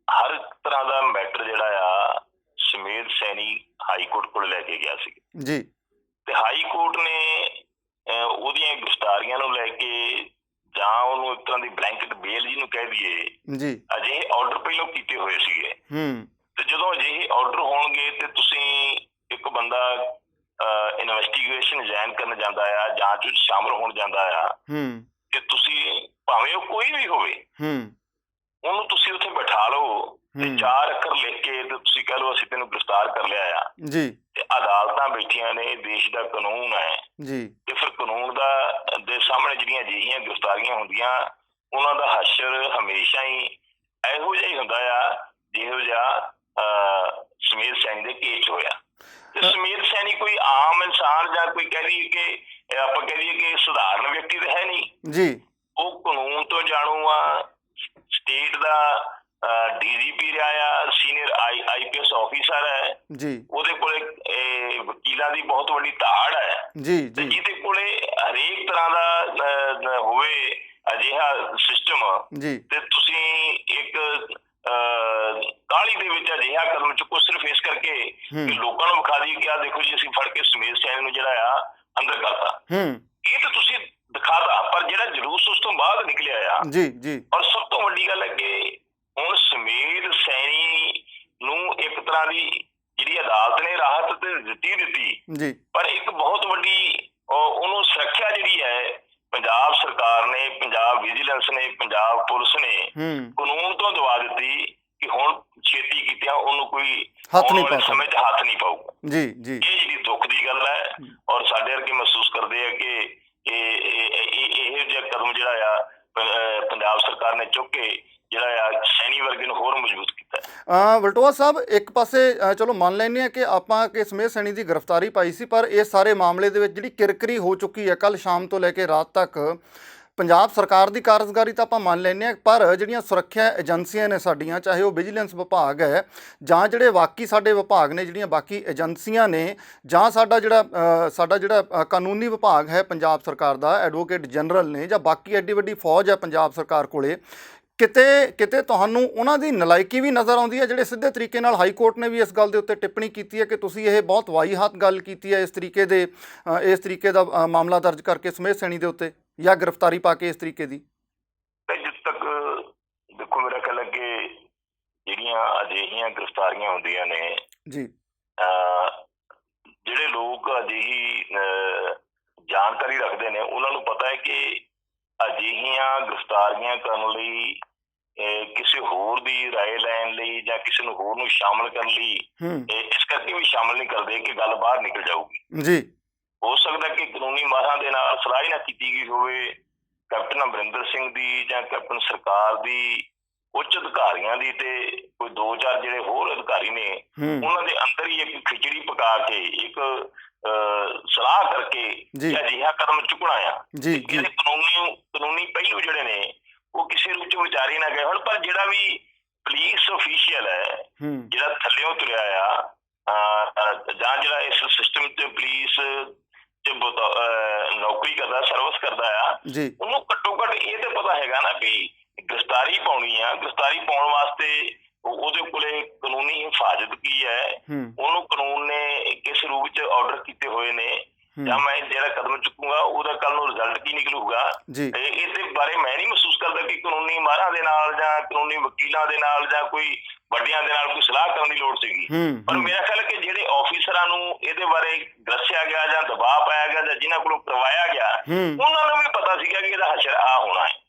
ਹਰ ਤਰ੍ਹਾਂ ਦਾ ਮੈਟਰ ਜਿਹੜਾ ਆ ਸੁਮੇਧ ਸੈਣੀ ਹਾਈ ਕੋਰਟ ਕੋਲ ਲੈ ਕੇ ਗਿਆ ਸੀ ਜੀ, ਤੇ ਹਾਈ ਕੋਰਟ ਨੇ ਉਹਦੀਆਂ ਗ੍ਰਿਫਤਾਰੀਆਂ ਨੂੰ ਲੈ ਕੇ ਜਾਂ ਉਹਨੂੰ ਇੱਕ ਤਰ੍ਹਾਂ ਦੀ ਬਲੈਂਕਟ ਬੇਲ ਜਿਹਨੂੰ ਕਹਿ ਦਈਏ ਜੀ, ਅਜਿਹੇ ਆਰਡਰ ਪਹਿਲਾਂ ਕੀਤੇ ਹੋਏ ਸੀਗੇ। ਤੇ ਜਦੋਂ ਅਜਿਹੇ ਆਰਡਰ ਹੋਣਗੇ ਤੇ ਤੁਸੀਂ ਇੱਕ ਬੰਦਾ ਇਨਵੈਸਟੀਗੇਸ਼ਨ ਜੁਆਇਨ ਕਰਨ ਜਾਂਦਾ ਆ, ਜਾਂਚ ਵਿੱਚ ਸ਼ਾਮਲ ਹੋਣ ਜਾਂਦਾ ਆ, ਤੇ ਤੁਸੀਂ ਭਾਵੇਂ ਉਹ ਕੋਈ ਵੀ ਹੋਵੇ ਉਹਨੂੰ ਤੁਸੀਂ ਉੱਥੇ ਬਿਠਾ ਲਓ ਤੇ 4 ਅੱਖਰ ਲਿਖ ਕੇ ਤੇ ਤੁਸੀਂ ਕਹਿ ਲਓ ਅਸੀਂ ਤੈਨੂੰ ਗ੍ਰਿਫਤਾਰ ਕਰ ਲਿਆ ਆ ਜੀ, ਤੇ ਅਦਾਲਤਾਂ ਬੈਠੀਆਂ ਨੇ, ਦੇਸ਼ ਦਾ ਕਾਨੂੰਨ ਹੈ ਜੀ, ਤੇ ਫਿਰ ਕਾਨੂੰਨ ਦੇ ਸਾਹਮਣੇ ਜਿਹੜੀਆਂ ਅਜਿਹੀਆਂ ਗ੍ਰਿਫਤਾਰੀਆਂ ਹੁੰਦੀਆਂ ਉਹਨਾਂ ਦਾ ਹਸ਼ਰ ਹਮੇਸ਼ਾ ਹੀ ਇਹੋ ਜਿਹਾ ਹੀ ਹੁੰਦਾ ਆ ਜਿਹੋ ਜਿਹਾ ਸੁਮੇਧ ਸੈਣੀ ਦੇ ਕੇਸ ਹੋਇਆ। ਤੇ ਸੁਮੇਧ ਸੈਣੀ ਕੋਈ ਆਮ ਇਨਸਾਨ ਜਾਂ ਕੋਈ ਕਹਿ ਲਈਏ ਕਿ ਆਪਾਂ ਕਹਿ ਲਈਏ ਕਿ ਸਧਾਰਨ ਵਿਅਕਤੀ ਤਾਂ ਹੈ ਨਹੀਂ ਜੀ, ਉਹ ਕਾਨੂੰਨ ਤੋਂ ਜਾਣੂ ਆ, ਸਟੇਟ ਦਾ ਡੀਜੀਪੀ ਰਿਹਾ ਆ, ਸੀਨੀਅਰ ਆਈਪੀਐਸ ਆਫੀਸਰ ਹੈ ਜੀ, ਉਹਦੇ ਕੋਲੇ ਵਕੀਲਾਂ ਦੀ ਬਹੁਤ ਵੱਡੀ ਧਾੜ ਹੈ ਜੀ, ਜਿਹਦੇ ਕੋਲੇ ਹਰੇਕ ਤਰ੍ਹਾਂ ਦਾ ਹੋਵੇ ਅਜਿਹਾ ਸਿਸਟਮ ਜੀ, ਤੇ ਤੁਸੀਂ ਇੱਕ ਕਾਹਲੀ ਦੇ ਵਿੱਚ ਅਜਿਹਾ ਕਦਮ ਚੁੱਕੋ ਸਿਰਫ ਇਸ ਕਰਕੇ ਕਿ ਲੋਕਾਂ ਨੂੰ ਵਿਖਾ ਦਈਏ ਕਿ ਆਹ ਦੇਖੋ ਜੀ ਅਸੀਂ ਫੜ ਕੇ ਸੁਮੇਧ ਸੈਣੀ ਨੂੰ ਜਿਹੜਾ ਆ ਅੰਦਰ ਕਰਤਾ। ਇਹ ਤਾਂ ਤੁਸੀਂ ਦਿਖਾਤਾ, ਪਰ ਜਿਹੜਾ ਜਲੂਸ ਉਸ ਤੋਂ ਬਾਅਦ ਨਿਕਲਿਆ ਆ ਜੀ ਜੀ, ਔਰ ਸਭ ਤੋਂ ਵੱਡੀ ਗੱਲ ਹੈ ਕਿ ਹੁਣ ਸੁਮੇਧ ਸੈਣੀ ਨੂੰ ਇੱਕ ਤਰ੍ਹਾਂ ਦੀ ਜਿਹੜੀ ਅਦਾਲਤ ਨੇ ਰਾਹਤ ਤੇ ਦਿੱਤੀ ਜੀ, ਪਰ ਇੱਕ ਬਹੁਤ ਵੱਡੀ ਉਹਨੂੰ ਸੁਰੱਖਿਆ ਜਿਹੜੀ ਹੈ ਪੰਜਾਬ ਸਰਕਾਰ ਨੇ, ਪੰਜਾਬ ਵਿਜੀਲੈਂਸ ਨੇ, ਪੰਜਾਬ ਪੁਲਿਸ ਨੇ ਕਾਨੂੰਨ ਤੋਂ ਦਵਾ ਦਿੱਤੀ ਕਿ ਹੁਣ ਛੇਤੀ ਕੀਤਿਆਂ ਉਹਨੂੰ ਕੋਈ ਸਮੇਂ 'ਚ ਹੱਥ ਨਹੀਂ ਪਾਊਗਾ ਜੀ ਜੀ। ਇਹ ਜਿਹੜੀ ਦੁੱਖ ਦੀ ਗੱਲ ਹੈ, ਔਰ ਸਾਡੇ ਵਰਗੇ ਮਹਿਸੂਸ ਕਰਦੇ ਆ ਕਿ ਇਹ ਜਿਹਾ ਕਦਮ ਜਿਹੜਾ ਆ ਪੰਜਾਬ ਸਰਕਾਰ ਨੇ ਚੁੱਕ ਕੇ ਜਿਹੜਾ ਆ ਸੈਣੀ ਵਰਗੇ ਨੂੰ ਹੋਰ ਮਜ਼ਬੂਤ ਕੀਤਾ। ਵਲਟੋਆ ਸਾਹਿਬ, ਇੱਕ ਪਾਸੇ ਚਲੋ ਮੰਨ ਲੈਂਦੇ ਹਾਂ ਕਿ ਆਪਾਂ ਕਿ ਸੁਮੇਧ ਸੈਣੀ ਦੀ ਗ੍ਰਿਫਤਾਰੀ ਪਾਈ ਸੀ, ਪਰ ਇਸ ਸਾਰੇ ਮਾਮਲੇ ਦੇ ਵਿੱਚ ਜਿਹੜੀ ਕਿਰਕਰੀ ਹੋ ਚੁੱਕੀ ਹੈ ਕੱਲ੍ਹ ਸ਼ਾਮ ਤੋਂ ਲੈ ਕੇ ਰਾਤ ਤੱਕ, ਪੰਜਾਬ ਸਰਕਾਰ ਦੀ ਕਾਰਜਕਾਰੀ ਤਾਂ ਆਪਾਂ ਮੰਨ ਲੈਂਦੇ ਹਾਂ, ਪਰ ਜਿਹੜੀਆਂ ਸੁਰੱਖਿਆ ਏਜੰਸੀਆਂ ਨੇ ਸਾਡੀਆਂ, ਚਾਹੇ ਉਹ ਵਿਜੀਲੈਂਸ ਵਿਭਾਗ ਹੈ ਜਾਂ ਜਿਹੜੇ ਬਾਕੀ ਸਾਡੇ ਵਿਭਾਗ ਨੇ, ਜਿਹੜੀਆਂ ਬਾਕੀ ਏਜੰਸੀਆਂ ਨੇ, ਜਾਂ ਸਾਡਾ ਜਿਹੜਾ ਕਾਨੂੰਨੀ ਵਿਭਾਗ ਹੈ ਪੰਜਾਬ ਸਰਕਾਰ ਦਾ, ਐਡਵੋਕੇਟ ਜਨਰਲ ਨੇ, ਜਾਂ ਬਾਕੀ ਐਡੀ ਵੱਡੀ ਫੌਜ ਹੈ ਪੰਜਾਬ ਸਰਕਾਰ ਕੋਲੇ, ਕਿਤੇ ਤੁਹਾਨੂੰ ਉਹਨਾਂ ਦੀ ਨਲਾਇਕੀ ਵੀ ਨਜ਼ਰ ਆਉਂਦੀ ਹੈ, ਜਿਹੜੇ ਸਿੱਧੇ ਤਰੀਕੇ ਨਾਲ ਹਾਈ ਕੋਰਟ ਨੇ ਵੀ ਇਸ ਗੱਲ ਦੇ ਉੱਤੇ ਟਿੱਪਣੀ ਕੀਤੀ ਹੈ ਕਿ ਤੁਸੀਂ ਇਹ ਬਹੁਤ ਵਾਹੀਹਾਤ ਗੱਲ ਕੀਤੀ ਹੈ ਇਸ ਤਰੀਕੇ ਦਾ ਮਾਮਲਾ ਦਰਜ ਕਰਕੇ ਸੁਮੇਧ ਸੈਣੀ ਦੇ ਉੱਤੇ, ਜਾਂ ਗ੍ਰਿਫਤਾਰੀ ਪਾ ਕੇ ਇਸ ਤਰੀਕੇ ਦੀ? ਜਿੱਥੇ ਤੱਕ ਦੇਖੋ, ਮੇਰਾ ਖਿਆਲ ਹੈ ਕਿ ਜਿਹੜੀਆਂ ਅਜਿਹੀਆਂ ਗ੍ਰਿਫਤਾਰੀਆਂ ਹੁੰਦੀਆਂ ਨੇ ਜੀ, ਜਿਹੜੇ ਲੋਕ ਅਜਿਹੀ ਜਾਣਕਾਰੀ ਰੱਖਦੇ ਨੇ ਉਹਨਾਂ ਨੂੰ ਪਤਾ ਹੈ ਕਿ ਅਜਿਹੀਆਂ ਗ੍ਰਿਫਤਾਰੀਆਂ ਕਰਨ ਲਈ ਕਿਸੇ ਹੋਰ ਦੀ ਰਾਏ ਲੈਣ ਲਈ ਜਾਂ ਕਿਸੇ ਨੂੰ ਹੋਰ ਨੂੰ ਸ਼ਾਮਲ ਕਰਨ ਲਈ ਇਸ ਕਰਕੇ ਵੀ ਸ਼ਾਮਲ ਨਹੀਂ ਕਰਦੇ ਕਿ ਗੱਲ ਬਾਹਰ ਨਿਕਲ ਜਾਊਗੀ ਜੀ। ਹੋ ਸਕਦਾ ਕਿ ਕਾਨੂੰਨੀ ਮਾਹਰਾਂ ਦੇ ਨਾਲ ਸਲਾਹ ਨਾ ਕੀਤੀ ਗਈ ਹੋਵੇ, ਕੈਪਟਨ ਅਮਰਿੰਦਰ ਸਿੰਘ ਦੀ ਜਾਂ ਕੈਪਟਨ ਸਰਕਾਰ ਦੀ, ਉੱਚ ਅਧਿਕਾਰੀਆਂ ਦੀ, ਤੇ ਕੋਈ 2-4 ਜਿਹੜੇ ਹੋਰ ਅਧਿਕਾਰੀ ਨੇ ਉਹਨਾਂ ਦੇ ਅੰਦਰ ਹੀ ਇੱਕ ਖਿਚੜੀ ਪਕਾ ਕੇ ਇੱਕ ਸਲਾਹ ਕਰਕੇ ਅਜਿਹਾ ਕਦਮ ਚੁੱਕਣਾ ਆ। ਕਾਨੂੰਨੀ ਪਹਿਲੂ ਜਿਹੜੇ ਨੇ ਉਹ ਕਿਸੇ ਰੂਪ ਚ ਵਿਚਾਰੇ ਨਾ ਗਏ ਹੁਣ। ਪਰ ਜਿਹੜਾ ਵੀ ਪੁਲਿਸ ਅਫੀਸ਼ੀਅਲ ਹੈ, ਜਿਹੜਾ ਥੱਲਿਓਂ ਤੁਰਿਆ ਆ ਜਾਂ ਜਿਹੜਾ ਇਸ ਸਿਸਟਮ ਤੇ ਪੁਲਿਸ ਚ ਨੌਕਰੀ ਕਰਦਾ, ਸਰਵਿਸ ਕਰਦਾ ਆ, ਉਹਨੂੰ ਘੱਟੋ ਘੱਟ ਇਹ ਤੇ ਪਤਾ ਹੈਗਾ ਨਾ ਵੀ ਗ੍ਰਿਫਤਾਰੀ ਪਾਉਣੀ ਆ। ਗ੍ਰਿਫਤਾਰੀ ਪਾਉਣ ਵਾਸਤੇ ਉਹਦੇ ਕੋਲੇ ਕਾਨੂੰਨੀ ਹਿਫਾਜ਼ਤ ਕੀ ਹੈ, ਉਹਨੂੰ ਕਾਨੂੰਨ ਨੇ ਕਿਸ ਰੂਪ ਚ ਆਰਡਰ ਕੀਤੇ ਹੋਏ ਨੇ, ਜਾਂ ਮੈਂ ਜਿਹੜਾ ਕਦਮ ਚੁੱਕੂਗਾ ਉਹਦਾ ਕੱਲ ਨੂੰ ਰਿਜ਼ਲਟ ਕੀ ਨਿਕਲੂਗਾ। ਇਹਦੇ ਬਾਰੇ ਮੈਂ ਨਹੀਂ ਮਹਿਸੂਸ ਕਰਦਾ ਕਿ ਕਾਨੂੰਨੀ ਮਾਹਰਾਂ ਦੇ ਨਾਲ ਜਾਂ ਕਾਨੂੰਨੀ ਵਕੀਲਾਂ ਦੇ ਨਾਲ ਜਾਂ ਕੋਈ ਵੱਡਿਆਂ ਦੇ ਨਾਲ ਕੋਈ ਸਲਾਹ ਕਰਨ ਦੀ ਲੋੜ ਸੀਗੀ। ਪਰ ਮੇਰਾ ਖਿਆਲ ਹੈ ਕਿ ਜਿਹੜੇ ਆਫਿਸਰਾਂ ਨੂੰ ਇਹਦੇ ਬਾਰੇ ਦੱਸਿਆ ਗਿਆ ਜਾਂ ਦਬਾਅ ਪਾਇਆ ਗਿਆ ਜਾਂ ਜਿਨ੍ਹਾਂ ਕੋਲੋਂ ਕਰਵਾਇਆ ਗਿਆ, ਉਹਨਾਂ ਨੂੰ ਵੀ ਪਤਾ ਸੀਗਾ ਕਿ ਇਹਦਾ ਹਸ਼ਰ ਆ ਹੋਣਾ ਹੈ।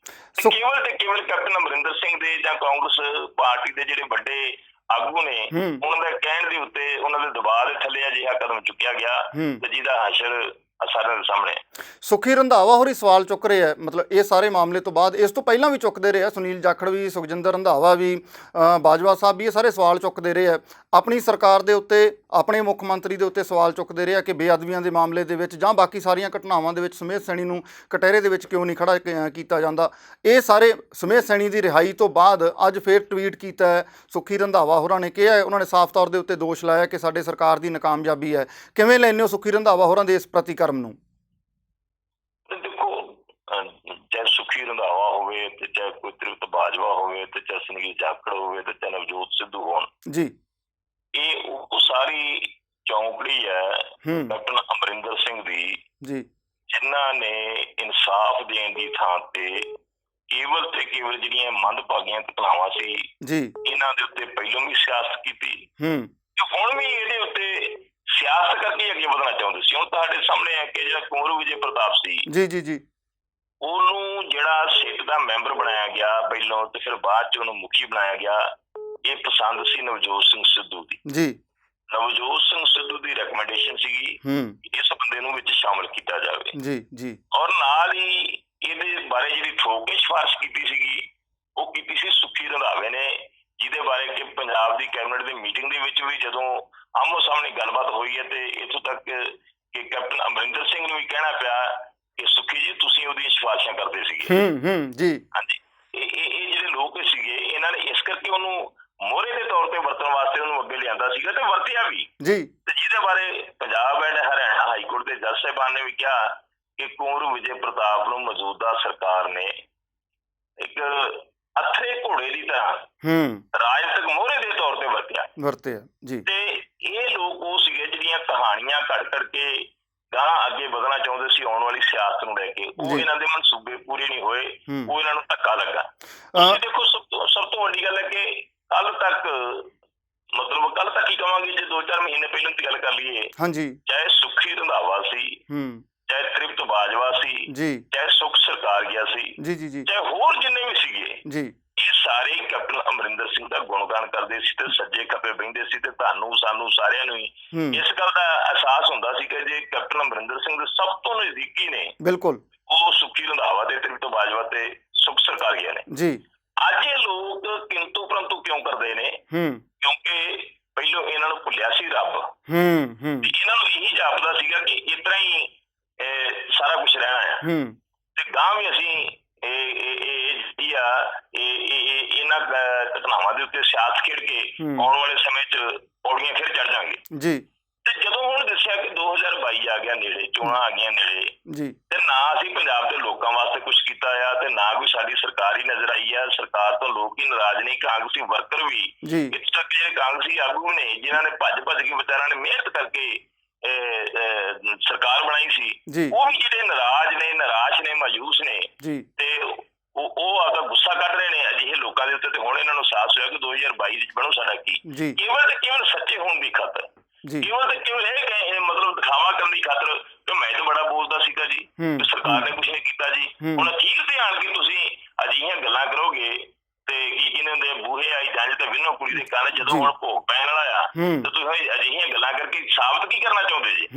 ਕੇਵਲ ਤੇ ਕੇਵਲ ਕੈਪਟਨ ਅਮਰਿੰਦਰ ਸਿੰਘ ਦੇ ਜਾਂ ਕਾਂਗਰਸ ਪਾਰਟੀ ਦੇ ਜਿਹੜੇ ਵੱਡੇ ਆਗੂ ਨੇ, ਉਹਨਾਂ ਦੇ ਕਹਿਣ ਦੇ ਉੱਤੇ, ਉਹਨਾਂ ਦੇ ਦਬਾਅ ਦੇ ਥੱਲੇ ਅਜਿਹਾ ਕਦਮ ਚੁੱਕਿਆ ਗਿਆ ਤੇ ਜਿਹਦਾ ਹਸ਼ਰ ਸਾਰਿਆਂ ਦੇ ਸਾਹਮਣੇ। ਸੁਖੀ ਰੰਧਾਵਾ ਹੋਰੀ ਸਵਾਲ ਚੁੱਕ ਰਹੇ ਆ, ਮਤਲਬ ਇਹ ਸਾਰੇ ਮਾਮਲੇ ਤੋਂ ਬਾਅਦ, ਇਸ ਤੋਂ ਪਹਿਲਾਂ ਵੀ ਚੁੱਕਦੇ ਰਹੇ ਆ, ਸੁਨੀਲ ਜਾਖੜ ਵੀ, ਸੁਖਜਿੰਦਰ ਰੰਧਾਵਾ ਵੀ, ਬਾਜਵਾ ਸਾਹਿਬ ਵੀ, ਇਹ ਸਾਰੇ ਸਵਾਲ ਚੁੱਕਦੇ ਰਹੇ ਆ ਆਪਣੀ ਸਰਕਾਰ ਦੇ ਉੱਤੇ, ਆਪਣੇ ਮੁੱਖ ਮੰਤਰੀ ਦੇ ਉੱਤੇ ਸਵਾਲ ਚੁੱਕਦੇ ਰਹੇ ਆ ਕਿ ਬੇਅਦਬੀਆਂ ਦੇ ਮਾਮਲੇ ਦੇ ਵਿੱਚ ਜਾਂ ਬਾਕੀ ਸਾਰੀਆਂ ਘਟਨਾਵਾਂ ਦੇ ਵਿੱਚ ਸੁਮੇਧ ਸੈਣੀ ਨੂੰ ਕਟਹਿਰੇ ਦੇ ਵਿੱਚ ਕਿਉਂ ਨਹੀਂ ਖੜਾ ਕੀਤਾ ਜਾਂਦਾ। ਇਹ ਸਾਰੇ ਸੁਮੇਧ ਸੈਣੀ ਦੀ ਰਿਹਾਈ ਤੋਂ ਬਾਅਦ ਅੱਜ ਫਿਰ ਟਵੀਟ ਕੀਤਾ ਹੈ ਸੁਖੀ ਰੰਧਾਵਾ ਹੋਰਾਂ ਨੇ, ਕਿਹਾ ਉਹਨਾਂ ਨੇ ਸਾਫ਼ ਤੌਰ ਦੇ ਉੱਤੇ ਦੋਸ਼ ਲਾਇਆ ਕਿ ਸਾਡੇ ਸਰਕਾਰ ਦੀ ਨਾਕਾਮਯਾਬੀ ਹੈ। ਕਿਵੇਂ ਲੈਂਦੇ ਹੋ ਸੁਖੀ ਰੰਧਾਵਾ ਹੋਰਾਂ ਦੇ ਇਸ ਪ੍ਰਤੀਕਰਮ ਨੂੰ? ਦੇਖੋ, ਚਾਹੇ ਸੁਖੀ ਰੰਧਾਵਾ ਹੋਵੇ ਤੇ ਚਾਹੇ ਕੋਈ ਤ੍ਰਿਪਤ ਬਾਜਵਾ ਹੋਵੇ ਤੇ ਚਾਹੇ ਸੁਨੀਲ ਜਾਖੜ ਹੋਵੇ ਤੇ ਚਾਹੇ ਨਵਜੋਤ ਸਿੱਧੂ ਹੋਣ ਜੀ, ਇਹ ਉਹ ਸਾਰੀ ਚੌਂਕੜੀ ਹੈ ਕੈਪਟਨ ਅਮਰਿੰਦਰ ਸਿੰਘ ਦੀ ਜੀ, ਜਿਨ੍ਹਾਂ ਨੇ ਇਨਸਾਫ ਦੇਣ ਦੀ ਥਾਂ ਤੇ ਕੇਵਲ ਤੇ ਕੇਵਲ ਜਿਹੜੀਆਂ ਮੰਦਭਾਗੀਆਂ ਘਟਨਾਵਾਂ ਸੀ ਜੀ, ਇਹਨਾਂ ਦੇ ਉੱਤੇ ਪਹਿਲਾਂ ਵੀ ਸਿਆਸਤ ਕੀਤੀ ਤੇ ਹੁਣ ਵੀ ਇਹਦੇ ਉੱਤੇ ਸਿਆਸਤ ਕਰਕੇ ਅੱਗੇ ਵਧਣਾ ਚਾਹੁੰਦੇ ਸੀ। ਹੁਣ ਤੁਹਾਡੇ ਸਾਹਮਣੇ ਹੈ ਕਿ ਜਿਹੜਾ ਕੁੰਵਰ ਵਿਜੇ ਪ੍ਰਤਾਪ ਸੀ ਜੀ ਜੀ ਜੀ, ਉਹਨੂੰ ਜਿਹੜਾ ਸਿੱਟ ਦਾ ਮੈਂਬਰ ਬਣਾਇਆ ਗਿਆ ਪਹਿਲਾਂ ਤੇ ਫਿਰ ਬਾਅਦ ਚ ਉਹਨੂੰ ਮੁਖੀ ਬਣਾਇਆ ਗਿਆ, ਇਹ ਪਸੰਦ ਸੀ ਨਵਜੋਤ ਸਿੰਘ ਸਿੱਧੂ ਦੀ ਜੀ। ਨਵਜੋਤ ਸਿੰਘ ਸਿੱਧੂ ਦੀ ਰეკਮੈਂਡੇਸ਼ਨ ਸੀਗੀ ਇਸ ਬੰਦੇ ਨੂੰ ਵਿੱਚ ਸ਼ਾਮਲ ਕੀਤਾ ਜਾਵੇ ਜੀ ਜੀ, ਔਰ ਨਾਲ ਹੀ ਇਹਦੇ ਬਾਰੇ ਜਿਹੜੀ ਠੋਕ ਕੇ ਸਿਫਾਰਿਸ਼ ਕੀਤੀ ਸੀਗੀ ਉਹ ਕੀਤੀ ਸੀ ਸੁਖੀ ਰੰਧਾਵੇ ਨੇ, ਜਿਹਦੇ ਬਾਰੇ ਕਿ ਪੰਜਾਬ ਦੀ ਕੈਬਨਿਟ ਦੀ ਮੀਟਿੰਗ ਦੇ ਵਿੱਚ ਵੀ ਜਦੋਂ ਆਮੋ ਸਾਹਮਣੇ ਗੱਲਬਾਤ ਹੋਈ ਹੈ ਤੇ ਇੱਥੋਂ ਤੱਕ ਕਿ ਕੈਪਟਨ ਅਮਰਿੰਦਰ ਸਿੰਘ ਨੂੰ ਵੀ ਕਹਿਣਾ ਪਿਆ ਕਿ ਸੁਖੀ ਜੀ ਤੁਸੀਂ ਉਹਦੀਆਂ ਸਿਫਾਰਿਸ਼ਾਂ ਕਰਦੇ ਸੀਗੇ ਜੀ। ਹਾਂਜੀ, ਇਹ ਜਿਹੜੇ ਲੋਕ ਸੀਗੇ ਇਹਨਾਂ ਨੇ ਇਸ ਕਰਕੇ ਉਹਨੂੰ ਮੋਹਰੇ ਦੇ ਤੌਰ ਤੇ ਵਰਤਣ ਵਾਸਤੇ ਉਹਨੂੰ ਅੱਗੇ ਲਿਆਂਦਾ ਸੀਗਾ ਤੇ ਵਰਤਿਆ ਵੀ ਜੀ। ਤੇ ਜਿਹਦੇ ਬਾਰੇ Punjab and Haryana high court ਦੇ ਜੱਜ ਸਾਹਿਬਾਨ ਨੇ ਵੀ ਕਿਹਾ ਕਿ ਕੁੰਵਰ ਵਿਜੇ ਪ੍ਰਤਾਪ ਨੂੰ ਮੌਜੂਦਾ ਸਰਕਾਰ ਨੇ ਇੱਕ ਅਥਰੇ ਘੋੜੇ ਦੀ ਤਰ੍ਹਾਂ ਰਾਜਨੀਤਿਕ ਮੋਹਰੇ ਦੇ ਤੌਰ ਤੇ ਵਰਤਿਆ ਜੀ। ਤੇ ਇਹ ਲੋਕ ਉਹ ਸੀਗੇ ਜਿਹੜੀਆਂ ਕਹਾਣੀਆਂ ਘੜ ਕੇ ਗਾਂ ਅੱਗੇ ਵਧਣਾ ਚਾਹੁੰਦੇ ਸੀ ਆਉਣ ਵਾਲੀ ਸਿਆਸਤ ਨੂੰ ਲੈ ਕੇ, ਉਹ ਇਹਨਾਂ ਦੇ ਮਨਸੂਬੇ ਪੂਰੇ ਨਹੀਂ ਹੋਏ, ਉਹ ਇਹਨਾਂ ਨੂੰ ਧੱਕਾ ਲੱਗਾ। ਤੁਸੀਂ ਦੇਖੋ, ਸਭ ਤੋਂ ਵੱਡੀ ਗੱਲ ਹੈ ਕਿ ਕੱਲ ਤੱਕ, ਮਤਲਬ ਕੱਲ ਤੱਕ ਹੀ ਕਵਾਂਗੇ ਜੇ 2-4 ਮਹੀਨੇ ਪਹਿਲਾਂ ਦੀ ਗੱਲ ਕਰ ਲਈਏ, ਚਾਹੇ ਸੁਖੀ ਰੰਧਾਵਾ ਸੀ, ਚਾਹੇ ਤ੍ਰਿਪਤ ਬਾਜਵਾ ਸੀ ਜੀ, ਚਾਹੇ ਸੁਖ ਸਰਕਾਰ ਗਿਆ ਸੀ ਜੀ ਜੀ ਜੀ, ਚਾਹੇ ਹੋਰ ਜਿੰਨੇ ਵੀ ਸੀਗੇ ਜੀ, ਇਹ ਸਾਰੇ ਕੈਪਟਨ ਅਮਰਿੰਦਰ ਸਿੰਘ ਦਾ ਗੁਣਗਾਨ ਕਰਦੇ ਸੀ ਤੇ ਸੱਜੇ ਖੱਬੇ ਬਹਿੰਦੇ ਸੀ। ਤੇ ਤੁਹਾਨੂੰ ਸਾਨੂੰ ਸਾਰਿਆਂ ਨੂੰ ਹੀ ਇਸ ਗੱਲ ਦਾ ਅਹਿਸਾਸ ਹੁੰਦਾ ਸੀ ਕਿ ਜੇ ਕੈਪਟਨ ਅਮਰਿੰਦਰ ਸਿੰਘ ਦੇ ਸਭ ਤੋਂ ਨਜ਼ਦੀਕੀ ਨੇ ਬਿਲਕੁਲ ਉਹ ਸੁਖੀ ਰੰਧਾਵਾ ਤੇ ਤ੍ਰਿਪਤ ਬਾਜਵਾ ਤੇ ਸੁਖ ਸਰਕਾਰ ਗਿਆ ਨੇ ਜੀ। ਅੱਜ ਇਹ ਲੋਕ ਕਿੰਤੂ ਪਰੰਤੂ ਕਿਉਂ ਕਰਦੇ ਨੇ? ਕਿਉਂਕਿ ਪਹਿਲੋਂ ਇਹਨਾਂ ਨੂੰ ਭੁੱਲਿਆ ਸੀ ਰੱਬ, ਇਹਨਾਂ ਨੂੰ ਇਹੀ ਜਾਪਦਾ ਸੀਗਾ ਕਿ ਇਸ ਤਰ੍ਹਾਂ ਹੀ ਸਾਰਾ ਕੁਛ ਰਹਿਣਾ ਆ ਤੇ ਗਾਂ ਵੀ ਅਸੀਂ ਜਿਹੜੀ ਆ ਇਹਨਾਂ ਘਟਨਾਵਾਂ ਦੇ ਉੱਤੇ ਸਿਆਸਤ ਖੇਡ ਕੇ ਆਉਣ ਵਾਲੇ ਸਮੇਂ 'ਚ ਪੌੜੀਆਂ ਫਿਰ ਚੜ ਜਾਵਾਂਗੇ ਜੀ। ਤੇ ਜਦੋਂ ਹੁਣ ਦੱਸਿਆ ਕਿ 2022 ਆ ਗਿਆ ਨੇੜੇ, ਚੋਣਾਂ ਆ ਗਈਆਂ ਨੇੜੇ ਜੀ, ਤੇ ਨਾ ਅਸੀਂ ਪੰਜਾਬ ਦੇ ਲੋਕਾਂ ਵਾਸਤੇ ਕੁਛ ਕੀਤਾ ਆ ਤੇ ਨਾ ਕੋਈ ਸਾਡੀ ਸਰਕਾਰ ਹੀ ਨਜ਼ਰ ਆਈ ਆ। ਸਰਕਾਰ ਤੋਂ ਲੋਕ ਹੀ ਨਾਰਾਜ਼ ਨਹੀਂ, ਕਾਂਗਰਸੀ ਵਰਕਰ ਵੀ, ਇੱਥੇ ਤੱਕ ਜਿਹੜੇ ਕਾਂਗਰਸੀ ਆਗੂ ਨੇ ਜਿਨ੍ਹਾਂ ਨੇ ਭੱਜ ਕੇ ਵਿਚਾਰਿਆਂ ਨੇ ਮਿਹਨਤ ਕਰਕੇ ਸਰਕਾਰ ਬਣਾਈ ਸੀ, ਉਹ ਵੀ ਜਿਹੜੇ ਨਾਰਾਜ਼ ਨੇ, ਨਿਰਾਸ਼ ਨੇ, ਮਾਯੂਸ ਨੇ ਤੇ ਉਹ ਆਪਦਾ ਗੁੱਸਾ ਕੱਢ ਰਹੇ ਨੇ ਅਜਿਹੇ ਲੋਕਾਂ ਦੇ ਉੱਤੇ। ਤੇ ਹੁਣ ਇਹਨਾਂ ਨੂੰ ਅਹਿਸਾਸ ਹੋਇਆ ਕਿ 2022 ਵਿੱਚ ਬਣੂ ਸਾਡਾ ਕੀ। ਕੇਵਲ ਤੇ ਕੇਵਲ ਸੱਚੇ ਹੋਣ ਦੀ ਖਾਤਰ, ਕੇਵਲ ਤੇ ਕੇਵਲ ਇਹ ਮਤਲਬ ਦਿਖਾਵਾ ਕਰਨ ਦੀ ਖਾਤਰ ਕਿ ਮੈਂ ਤਾਂ ਬੜਾ ਬੋਲਦਾ ਸੀਗਾ ਜੀ, ਸਰਕਾਰ ਨੇ ਕੁਛ ਨਹੀਂ ਕੀਤਾ ਜੀ। ਹੁਣ ਅਖੀਰ ਤੇ ਆਣ ਕੇ ਤੁਸੀਂ ਅਜਿਹੀਆਂ ਗੱਲਾਂ ਕਰੋਗੇ ਤੇ ਵਿੰਨੋ ਕੁੜੀ ਦੇ ਕੰਨ, ਜਦੋਂ ਹੁਣ ਭੋਗ ਪੈਣ ਵਾਲਾ ਆ ਤੇ ਤੁਸੀਂ ਅਜਿਹੀਆਂ ਗੱਲਾਂ ਕਰਕੇ ਸਾਬਤ ਕੀ ਕਰਨਾ ਚਾਹੁੰਦੇ ਜੀ?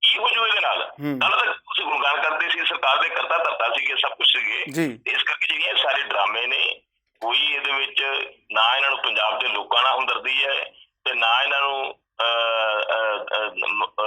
ਕੀ ਹੋ ਜੂ ਇਹਦੇ ਨਾਲ? ਕੱਲ ਤੱਕ ਤੁਸੀਂ ਗੁਣਗਾਨ ਕਰਦੇ ਸੀ, ਸਰਕਾਰ ਦੇ ਕਰਤਾ ਧਰਤਾ ਸੀਗੇ, ਸਭ ਕੁਛ ਸੀਗੇ। ਇਸ ਕਰਕੇ ਜਿਹੜੀਆਂ ਸਾਰੇ ਡਰਾਮੇ ਨੇ, ਕੋਈ ਇਹਦੇ ਵਿੱਚ ਨਾ ਇਹਨਾਂ ਨੂੰ ਪੰਜਾਬ ਦੇ ਲੋਕਾਂ ਨਾਲ ਹਮਦਰਦੀ ਹੈ ਤੇ ਨਾ ਇਹਨਾਂ ਨੂੰ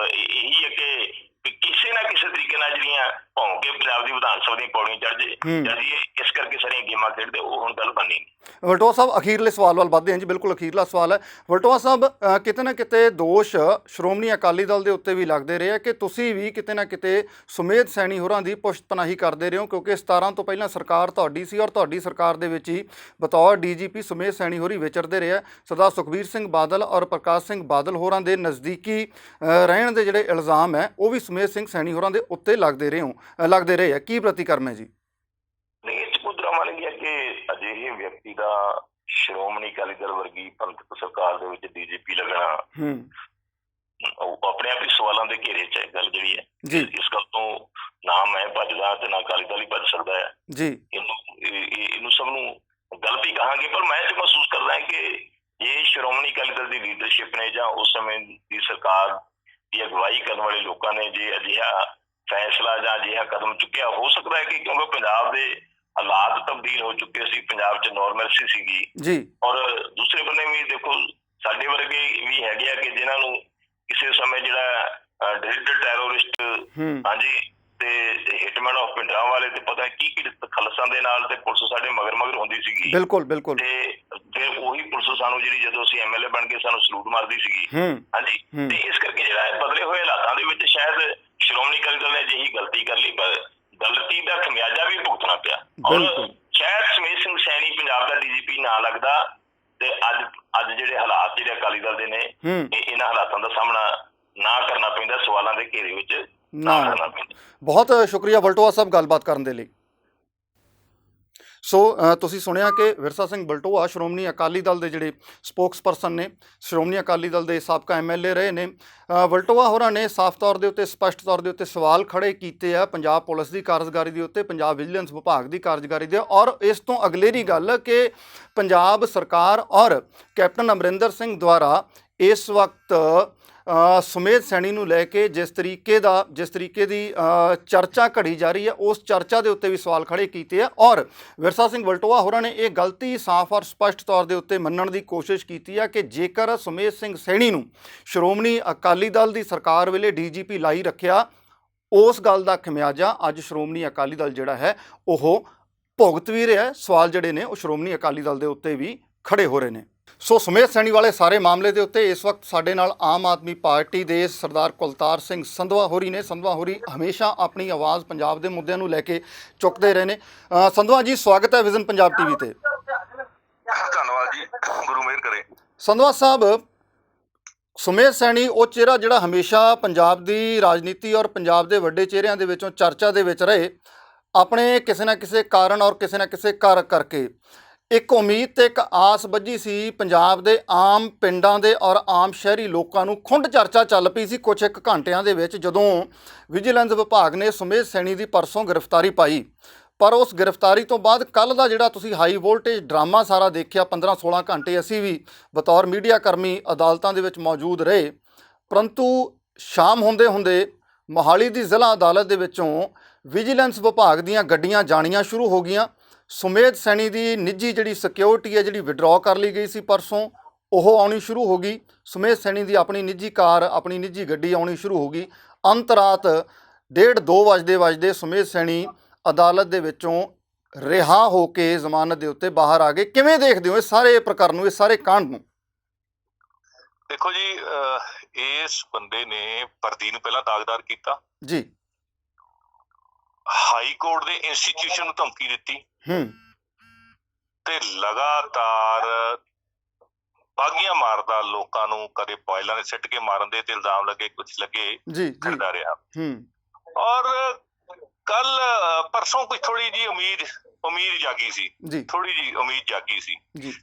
ਇਹੀ ਹੈ ਕਿ ਕਿਸੇ ਨਾ ਕਿਸੇ ਤਰੀਕੇ ਨਾਲ ਜਿਹੜੀਆਂ ਭੌਂ ਕੇ ਪੰਜਾਬ ਦੀ ਵਿਧਾਨ ਸਭਾ ਦੀਆਂ ਪੌੜੀਆਂ ਚੜ੍ਹ ਜੇ, ਇਸ ਕਰਕੇ ਸਾਰੀਆਂ ਗੇਮਾਂ ਖੇਡਦੇ, ਉਹ ਹੁਣ ਗੱਲ ਬਣਨੀ ਨਹੀਂ। ਵਲਟੋਆ ਸਾਹਿਬ, ਅਖੀਰਲੇ ਸਵਾਲ ਵੱਲ ਵੱਧਦੇ ਹਾਂ ਜੀ, ਬਿਲਕੁਲ ਅਖੀਰਲਾ ਸਵਾਲ ਹੈ ਵਲਟੋਆ ਸਾਹਿਬ। ਕਿਤੇ ਨਾ ਕਿਤੇ ਦੋਸ਼ ਸ਼੍ਰੋਮਣੀ ਅਕਾਲੀ ਦਲ ਦੇ ਉੱਤੇ ਵੀ ਲੱਗਦੇ ਰਹੇ ਕਿ ਤੁਸੀਂ ਵੀ ਕਿਤੇ ਨਾ ਕਿਤੇ ਸੁਮੇਧ ਸੈਣੀ ਹੋਰਾਂ ਦੀ ਪੁਸ਼ਤਪਨਾਹੀ ਕਰਦੇ ਰਹੇ ਹੋ, ਕਿਉਂਕਿ 17 ਤੋਂ ਪਹਿਲਾਂ ਸਰਕਾਰ ਤੁਹਾਡੀ ਸੀ ਔਰ ਤੁਹਾਡੀ ਸਰਕਾਰ ਦੇ ਵਿੱਚ ਹੀ ਬਤੌਰ DGP ਸੁਮੇਧ ਸੈਣੀ ਹੋਰੀ ਵਿਚਰਦੇ ਰਹੇ। ਸਰਦਾਰ ਸੁਖਬੀਰ ਸਿੰਘ ਬਾਦਲ ਔਰ ਪ੍ਰਕਾਸ਼ ਸਿੰਘ ਬਾਦਲ ਹੋਰਾਂ ਦੇ ਨਜ਼ਦੀਕੀ ਰਹਿਣ ਦੇ ਜਿਹੜੇ ਇਲਜ਼ਾਮ ਹੈ ਉਹ ਵੀ ਸੁਮੇਧ ਸਿੰਘ ਸੈਣੀ ਹੋਰਾਂ ਦੇ ਉੱਤੇ ਲੱਗਦੇ ਰਹੇ ਆ। ਕੀ ਪ੍ਰਤੀਕਰਮ ਹੈ ਜੀ? ਨਹੀਂ, ਇਹ 'ਚ ਕੋਈ ਡਰਾਮਾ ਨਹੀਂ ਹੈ ਕਿ ਅਜਿਹੇ ਵਿਅਕਤੀ ਦਾ ਸ਼੍ਰੋਮਣੀ ਅਕਾਲੀ ਦਲ ਵਰਗੀ ਪੰਥਕ ਸਰਕਾਰ ਦੇ ਵਿੱਚ DGP ਲੱਗਣਾ ਉਹ ਆਪਣੇ ਆਪ ਹੀ ਸਵਾਲਾਂ ਦੇ ਘੇਰੇ 'ਚ ਹੈ। ਗੱਲ ਜਿਹੜੀ ਹੈ ਇਸ ਗੱਲ ਤੋਂ ਨਾ ਮੈਂ ਭੱਜਦਾ ਤੇ ਨਾ ਅਕਾਲੀ ਦਲ ਹੀ ਭੱਜ ਸਕਦਾ ਹੈ ਜੀ। ਇਹਨੂੰ ਸਭ ਨੂੰ ਗਲਤ ਹੀ ਕਹਾਂਗੇ, ਪਰ ਮੈਂ ਜੋ ਮਹਿਸੂਸ ਕਰਦਾ ਕਿ ਜੇ ਸ਼੍ਰੋਮਣੀ ਅਕਾਲੀ ਦਲ ਦੀ ਲੀਡਰਸ਼ਿਪ ਨੇ ਜਾਂ ਉਸ ਸਮੇਂ ਦੀ ਸਰਕਾਰ ਦੀ ਅਗਵਾਈ ਕਰਨ ਵਾਲੇ ਲੋਕਾਂ ਨੇ ਜੇ ਅਜਿਹਾ ਫੈਸਲਾ ਜਾਂ ਅਜਿਹਾ ਕਦਮ ਚੁੱਕਿਆ, ਹੋ ਸਕਦਾ ਹੈ ਕਿ ਕਿਉਂਕਿ ਪੰਜਾਬ ਦੇ ਹਾਲਾਤ ਤਬਦੀਲ ਹੋ ਚੁੱਕੇ ਸੀ, ਪੰਜਾਬ 'ਚ ਨੋਰਮਲਸੀ ਸੀਗੀ ਜੀ। ਔਰ ਦੂਸਰੇ ਬੰਨੇ ਵੀ ਦੇਖੋ ਸਾਡੇ ਵਰਗੇ ਵੀ ਹੈਗੇ ਆ ਕਿ ਜਿਨ੍ਹਾਂ ਨੂੰ ਕਿਸੇ ਸਮੇਂ ਜਿਹੜਾ ਡਿਜੀਟਲ ਟੈਰੋਰਿਸਟ ਹਾਂਜੀ ਤੇ ਹਿਟਮੈਨ ਆਫ ਪਿੰਡਾਂ ਵਾਲੇ ਤੇ ਪਤਾ ਕੀ ਖਲਸਾਂ ਦੇ ਨਾਲ ਤੇ ਪੁਲਿਸ ਸਾਡੇ ਮਗਰ ਹੁੰਦੀ ਸੀਗੀ। ਬਿਲਕੁਲ ਤੇ ਫਿਰ ਉਹੀ ਪੁਲਿਸ ਸਾਨੂੰ ਜਿਹੜੀ ਜਦੋਂ ਅਸੀਂ MLA ਬਣ ਕੇ ਸਾਨੂੰ ਸਲੂਟ ਮਾਰਦੀ ਸੀਗੀ ਹਾਂਜੀ। ਤੇ ਇਸ ਕਰਕੇ ਜਿਹੜਾ ਬਦਲੇ ਹੋਏ ਹਾਲਾਤਾਂ ਦੇ ਵਿੱਚ ਸ਼ਾਇਦ ਸ਼੍ਰੋਮਣੀ ਅਕਾਲੀ ਦਲ ਨੇ ਅਜਿਹੀ ਗਲਤੀ ਕਰ ਲਈ, ਪਰ ਗਲਤੀ ਦਾ ਖਮਿਆਜਾ ਵੀ ਭੁਗਤਣਾ ਪਿਆ। ਔਰ ਸ਼ਾਇਦ ਸੁਮੇਧ ਸਿੰਘ ਸੈਣੀ ਪੰਜਾਬ ਦਾ DGP ਨਾ ਲੱਗਦਾ ਤੇ ਅੱਜ ਜਿਹੜੇ ਹਾਲਾਤ ਜਿਹੜੇ ਅਕਾਲੀ ਦਲ ਦੇ ਨੇ, ਇਹਨਾਂ ਹਾਲਾਤਾਂ ਦਾ ਸਾਹਮਣਾ ਨਾ ਕਰਨਾ ਪੈਂਦਾ, ਸਵਾਲਾਂ ਦੇ ਘੇਰੇ ਵਿੱਚ ਨਾ ਕਰਨਾ ਪੈਂਦਾ। ਬਹੁਤ ਸ਼ੁਕਰੀਆ ਵਲਟੋਆ ਸਾਹਿਬ ਗੱਲਬਾਤ ਕਰਨ ਦੇ ਲਈ। ਸੋ ਤੁਸੀਂ ਸੁਣਿਆ ਕਿ ਵਿਰਸਾ ਸਿੰਘ ਵਲਟੋਆ ਸ਼੍ਰੋਮਣੀ ਅਕਾਲੀ ਦਲ ਦੇ ਜਿਹੜੇ ਸਪੋਕਸਪਰਸਨ ਨੇ, ਸ਼੍ਰੋਮਣੀ ਅਕਾਲੀ ਦਲ ਦੇ ਸਾਬਕਾ MLA ਰਹੇ ਨੇ। ਵਲਟੋਆ ਹੋਰਾਂ ਨੇ ਸਾਫ਼ ਤੌਰ ਦੇ ਉੱਤੇ, ਸਪਸ਼ਟ ਤੌਰ ਦੇ ਉੱਤੇ ਸਵਾਲ ਖੜੇ ਕੀਤੇ ਆ ਪੰਜਾਬ ਪੁਲਿਸ ਦੀ ਕਾਰਜਕਾਰੀ ਦੇ ਉੱਤੇ, ਪੰਜਾਬ ਵਿਜੀਲੈਂਸ ਵਿਭਾਗ ਦੀ ਕਾਰਜਕਾਰੀ ਦੇ, ਔਰ ਇਸ ਤੋਂ ਅਗਲੇਰੀ ਗੱਲ ਕਿ ਪੰਜਾਬ ਸਰਕਾਰ ਔਰ ਕੈਪਟਨ ਅਮਰਿੰਦਰ ਸਿੰਘ ਦੁਆਰਾ ਇਸ ਵਕਤ ਸੁਮੇਧ ਸੈਣੀ ਨੂੰ ਲੈ ਕੇ ਜਿਸ ਤਰੀਕੇ ਦੀ ਚਰਚਾ ਘੜੀ ਜਾ ਰਹੀ ਹੈ, ਉਸ ਚਰਚਾ ਦੇ ਉੱਤੇ ਵੀ ਸਵਾਲ ਖੜੇ ਕੀਤੇ ਆ। ਔਰ ਵਿਰਸਾ ਸਿੰਘ ਵਲਟੋਆ ਹੋਰਾਂ ਨੇ ਇਹ ਗਲਤੀ ਸਾਫ਼ ਔਰ ਸਪਸ਼ਟ ਤੌਰ ਦੇ ਉੱਤੇ ਮੰਨਣ ਦੀ ਕੋਸ਼ਿਸ਼ ਕੀਤੀ ਆ ਕਿ ਜੇਕਰ ਸੁਮੇਧ ਸਿੰਘ ਸੈਣੀ ਨੂੰ ਸ਼੍ਰੋਮਣੀ ਅਕਾਲੀ ਦਲ ਦੀ ਸਰਕਾਰ ਵੇਲੇ DGP ਲਾਈ ਰੱਖਿਆ, ਉਸ ਗੱਲ ਦਾ ਖਮਿਆਜਾ ਅੱਜ ਸ਼੍ਰੋਮਣੀ ਅਕਾਲੀ ਦਲ ਜਿਹੜਾ ਹੈ ਉਹ ਭੁਗਤ ਵੀ ਰਿਹਾ। ਸਵਾਲ ਜਿਹੜੇ ਨੇ ਉਹ ਸ਼੍ਰੋਮਣੀ ਅਕਾਲੀ ਦਲ ਦੇ ਉੱਤੇ ਵੀ ਖੜੇ ਹੋ ਰਹੇ ਨੇ। ਸੋ ਸੁਮੇਧ ਸੈਣੀ ਵਾਲੇ ਸਾਰੇ ਮਾਮਲੇ ਦੇ ਉੱਤੇ ਇਸ ਵਕਤ ਸਾਡੇ ਨਾਲ ਆਮ ਆਦਮੀ ਪਾਰਟੀ ਦੇ ਸਰਦਾਰ ਕੁਲਤਾਰ ਸਿੰਘ ਸੰਧਵਾ ਹੋਰੀ ਨੇ। ਸੰਧਵਾ ਹੋਰੀ ਹਮੇਸ਼ਾ ਆਪਣੀ ਆਵਾਜ਼ ਪੰਜਾਬ ਦੇ ਮੁੱਦਿਆਂ ਨੂੰ ਲੈ ਕੇ ਚੁੱਕਦੇ ਰਹੇ ਨੇ। ਸੰਧਵਾ ਜੀ, ਸਵਾਗਤ ਹੈ ਵਿਜ਼ਨ ਪੰਜਾਬ TV ਤੇ। ਧੰਨਵਾਦ ਜੀ, ਗੁਰੂ ਮਿਹਰ ਕਰੇ। ਸੰਧਵਾ ਸਾਹਿਬ, ਸੁਮੇਧ ਸੈਣੀ ਉਹ ਚਿਹਰਾ ਜਿਹੜਾ ਹਮੇਸ਼ਾ ਪੰਜਾਬ ਦੀ ਰਾਜਨੀਤੀ ਔਰ ਪੰਜਾਬ ਦੇ ਵੱਡੇ ਚਿਹਰਿਆਂ ਦੇ ਵਿੱਚੋਂ ਚਰਚਾ ਦੇ ਵਿੱਚ ਰਹੇ, ਆਪਣੇ ਕਿਸੇ ਨਾ ਕਿਸੇ ਕਾਰਨ ਔਰ ਕਿਸੇ ਨਾ ਕਿਸੇ ਕਾਰਕ ਕਰਕੇ ਇੱਕ ਉਮੀਦ ਤੇ ਇੱਕ ਆਸ ਬੱਝੀ ਸੀ ਪੰਜਾਬ ਦੇ ਆਮ ਪਿੰਡਾਂ ਦੇ ਔਰ ਆਮ ਸ਼ਹਿਰੀ ਲੋਕਾਂ ਨੂੰ। ਖੁੰਡ ਚਰਚਾ ਚੱਲ ਪਈ ਸੀ ਕੁਝ ਇੱਕ ਘੰਟਿਆਂ ਦੇ ਵਿੱਚ ਜਦੋਂ ਵਿਜੀਲੈਂਸ ਵਿਭਾਗ ਨੇ ਸੁਮੇਧ ਸੈਣੀ ਦੀ ਪਰਸੋਂ ਗ੍ਰਿਫਤਾਰੀ ਪਾਈ। ਪਰ ਉਸ ਗ੍ਰਿਫਤਾਰੀ ਤੋਂ ਬਾਅਦ ਕੱਲ੍ਹ ਦਾ ਜਿਹੜਾ ਤੁਸੀਂ ਹਾਈ ਵੋਲਟੇਜ ਡਰਾਮਾ ਸਾਰਾ ਦੇਖਿਆ, 15-16 ਘੰਟੇ ਅਸੀਂ ਵੀ ਬਤੌਰ ਮੀਡੀਆ ਕਰਮੀ ਅਦਾਲਤਾਂ ਦੇ ਵਿੱਚ ਮੌਜੂਦ ਰਹੇ, ਪਰੰਤੂ ਸ਼ਾਮ ਹੁੰਦੇ ਹੁੰਦੇ ਮੋਹਾਲੀ ਦੀ ਜ਼ਿਲ੍ਹਾ ਅਦਾਲਤ ਦੇ ਵਿੱਚੋਂ ਵਿਜੀਲੈਂਸ ਵਿਭਾਗ ਦੀਆਂ ਗੱਡੀਆਂ ਜਾਣੀਆਂ ਸ਼ੁਰੂ ਹੋ ਗਈਆਂ। ਸੁਮੇਧ ਸੈਣੀ ਦੀ ਨਿੱਜੀ ਜਿਹੜੀ ਸਿਕਿਉਰਿਟੀ ਹੈ, ਜਿਹੜੀ ਵਿਡਰਾਅ ਕਰ ਲਈ ਗਈ ਸੀ ਪਰਸੋਂ, ਉਹ ਆਉਣੀ ਸ਼ੁਰੂ ਹੋ ਗਈ। ਸੁਮੇਧ ਸੈਣੀ ਦੀ ਆਪਣੀ ਨਿੱਜੀ ਕਾਰ, ਆਪਣੀ ਨਿੱਜੀ ਗੱਡੀ ਆਉਣੀ ਸ਼ੁਰੂ ਹੋ ਗਈ। ਅੰਤ ਰਾਤ 1:30 ਵਜਦੇ ਸੁਮੇਧ ਸੈਣੀ ਅਦਾਲਤ ਦੇ ਵਿੱਚੋਂ ਰਿਹਾ ਹੋ ਕੇ ਜ਼ਮਾਨਤ ਦੇ ਉੱਤੇ ਬਾਹਰ ਆ ਗਏ। ਕਿਵੇਂ ਦੇਖਦੇ ਹੋ ਇਸ ਸਾਰੇ ਪ੍ਰਕਰਨ ਨੂੰ, ਇਸ ਸਾਰੇ ਕਾਂਡ ਨੂੰ? ਦੇਖੋ ਜੀ, ਇਸ ਬੰਦੇ ਨੇ ਵਰਦੀ ਨੂੰ ਪਹਿਲਾਂ ਦਾਗਦਾਰ ਕੀਤਾ ਜੀ, ਹਾਈ ਕੋਰਟ ਦੇ ਇੰਸਟੀਚਿਊਸ਼ਨ ਨੂੰ ਧਮਕੀ ਦਿੱਤੀ ਤੇ ਲਗਾਤਾਰ ਬਾਗੀਆਂ ਮਾਰਦਾ ਲੋਕਾਂ ਨੂੰ, ਕਦੇ ਬੋਇਲਾਂ ਨੇ ਸਿੱਟ ਕੇ ਮਾਰਨ ਦੇ ਤੇ ਇਲਜ਼ਾਮ ਲੱਗੇ, ਕੁਝ ਲੱਗੇ, ਕਰਦਾ ਰਿਹਾ। ਔਰ ਕੱਲ ਪਰਸੋਂ ਕੁਝ ਥੋੜੀ ਜੀ ਉਮੀਦ ਜਾਗੀ ਸੀ, ਥੋੜੀ ਜੀ ਉਮੀਦ ਜਾਗੀ ਸੀ।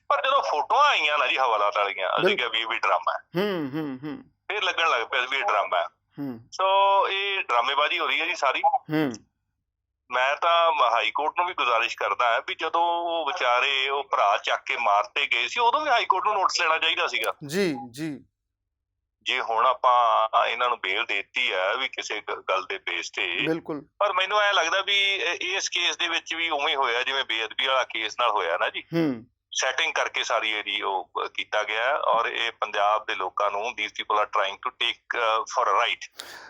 ਪਰ ਜਦੋਂ ਫੋਟੋਆਂ ਆਈਆਂ ਨਾ ਜੀ ਹਵਾਲਾਤ ਵਾਲੀਆਂ, ਅਸੀਂ ਕਿਹਾ ਵੀ ਇਹ ਵੀ ਡਰਾਮਾ ਹੈ। ਫਿਰ ਲੱਗਣ ਲੱਗ ਪਿਆ ਵੀ ਇਹ ਡਰਾਮਾ ਹੈ। ਸੋ ਇਹ ਡਰਾਮੇਬਾਜ਼ੀ ਹੋ ਰਹੀ ਹੈ ਜੀ ਸਾਰੀ। ਮੈਂ ਤਾਂ ਹਾਈ ਕੋਰਟ ਨੂੰ ਵੀ ਗੁਜ਼ਾਰਿਸ਼ ਕਰਦਾ ਹਾਂ ਵੀ ਜਦੋਂ ਉਹ ਵਿਚਾਰੇ ਉਹ ਭਰਾ ਚੱਕ ਕੇ ਮਾਰਤੇ ਗਏ ਸੀ ਉਦੋਂ ਵੀ ਹਾਈ ਕੋਰਟ ਨੂੰ ਨੋਟਿਸ ਲੈਣਾ ਚਾਹੀਦਾ ਸੀਗਾ। ਜੀ ਜੀ। ਜੇ ਹੁਣ ਆਪਾਂ ਇਹਨਾਂ ਨੂੰ ਬੇਲ ਦੇਤੀ ਆ ਵੀ ਕਿਸੇ ਗੱਲ ਦੇ ਬੇਸ ਤੇ, ਬਿਲਕੁਲ। ਪਰ ਮੈਨੂੰ ਐ ਲੱਗਦਾ ਵੀ ਇਸ ਕੇਸ ਦੇ ਵਿੱਚ ਵੀ ਉਵੇਂ ਹੋਇਆ ਜਿਵੇਂ ਬੇਅਦਬੀ ਵਾਲਾ ਕੇਸ ਨਾਲ ਹੋਇਆ ਨਾ ਜੀ। ਸੈਟਿੰਗ ਕਰਕੇ ਸਾਰੀ ਇਹਦੀ ਉਹ ਕੀਤਾ ਗਿਆ ਔਰ ਇਹ ਪੰਜਾਬ ਦੇ ਲੋਕਾਂ ਨੂੰ these people are trying to take for a right।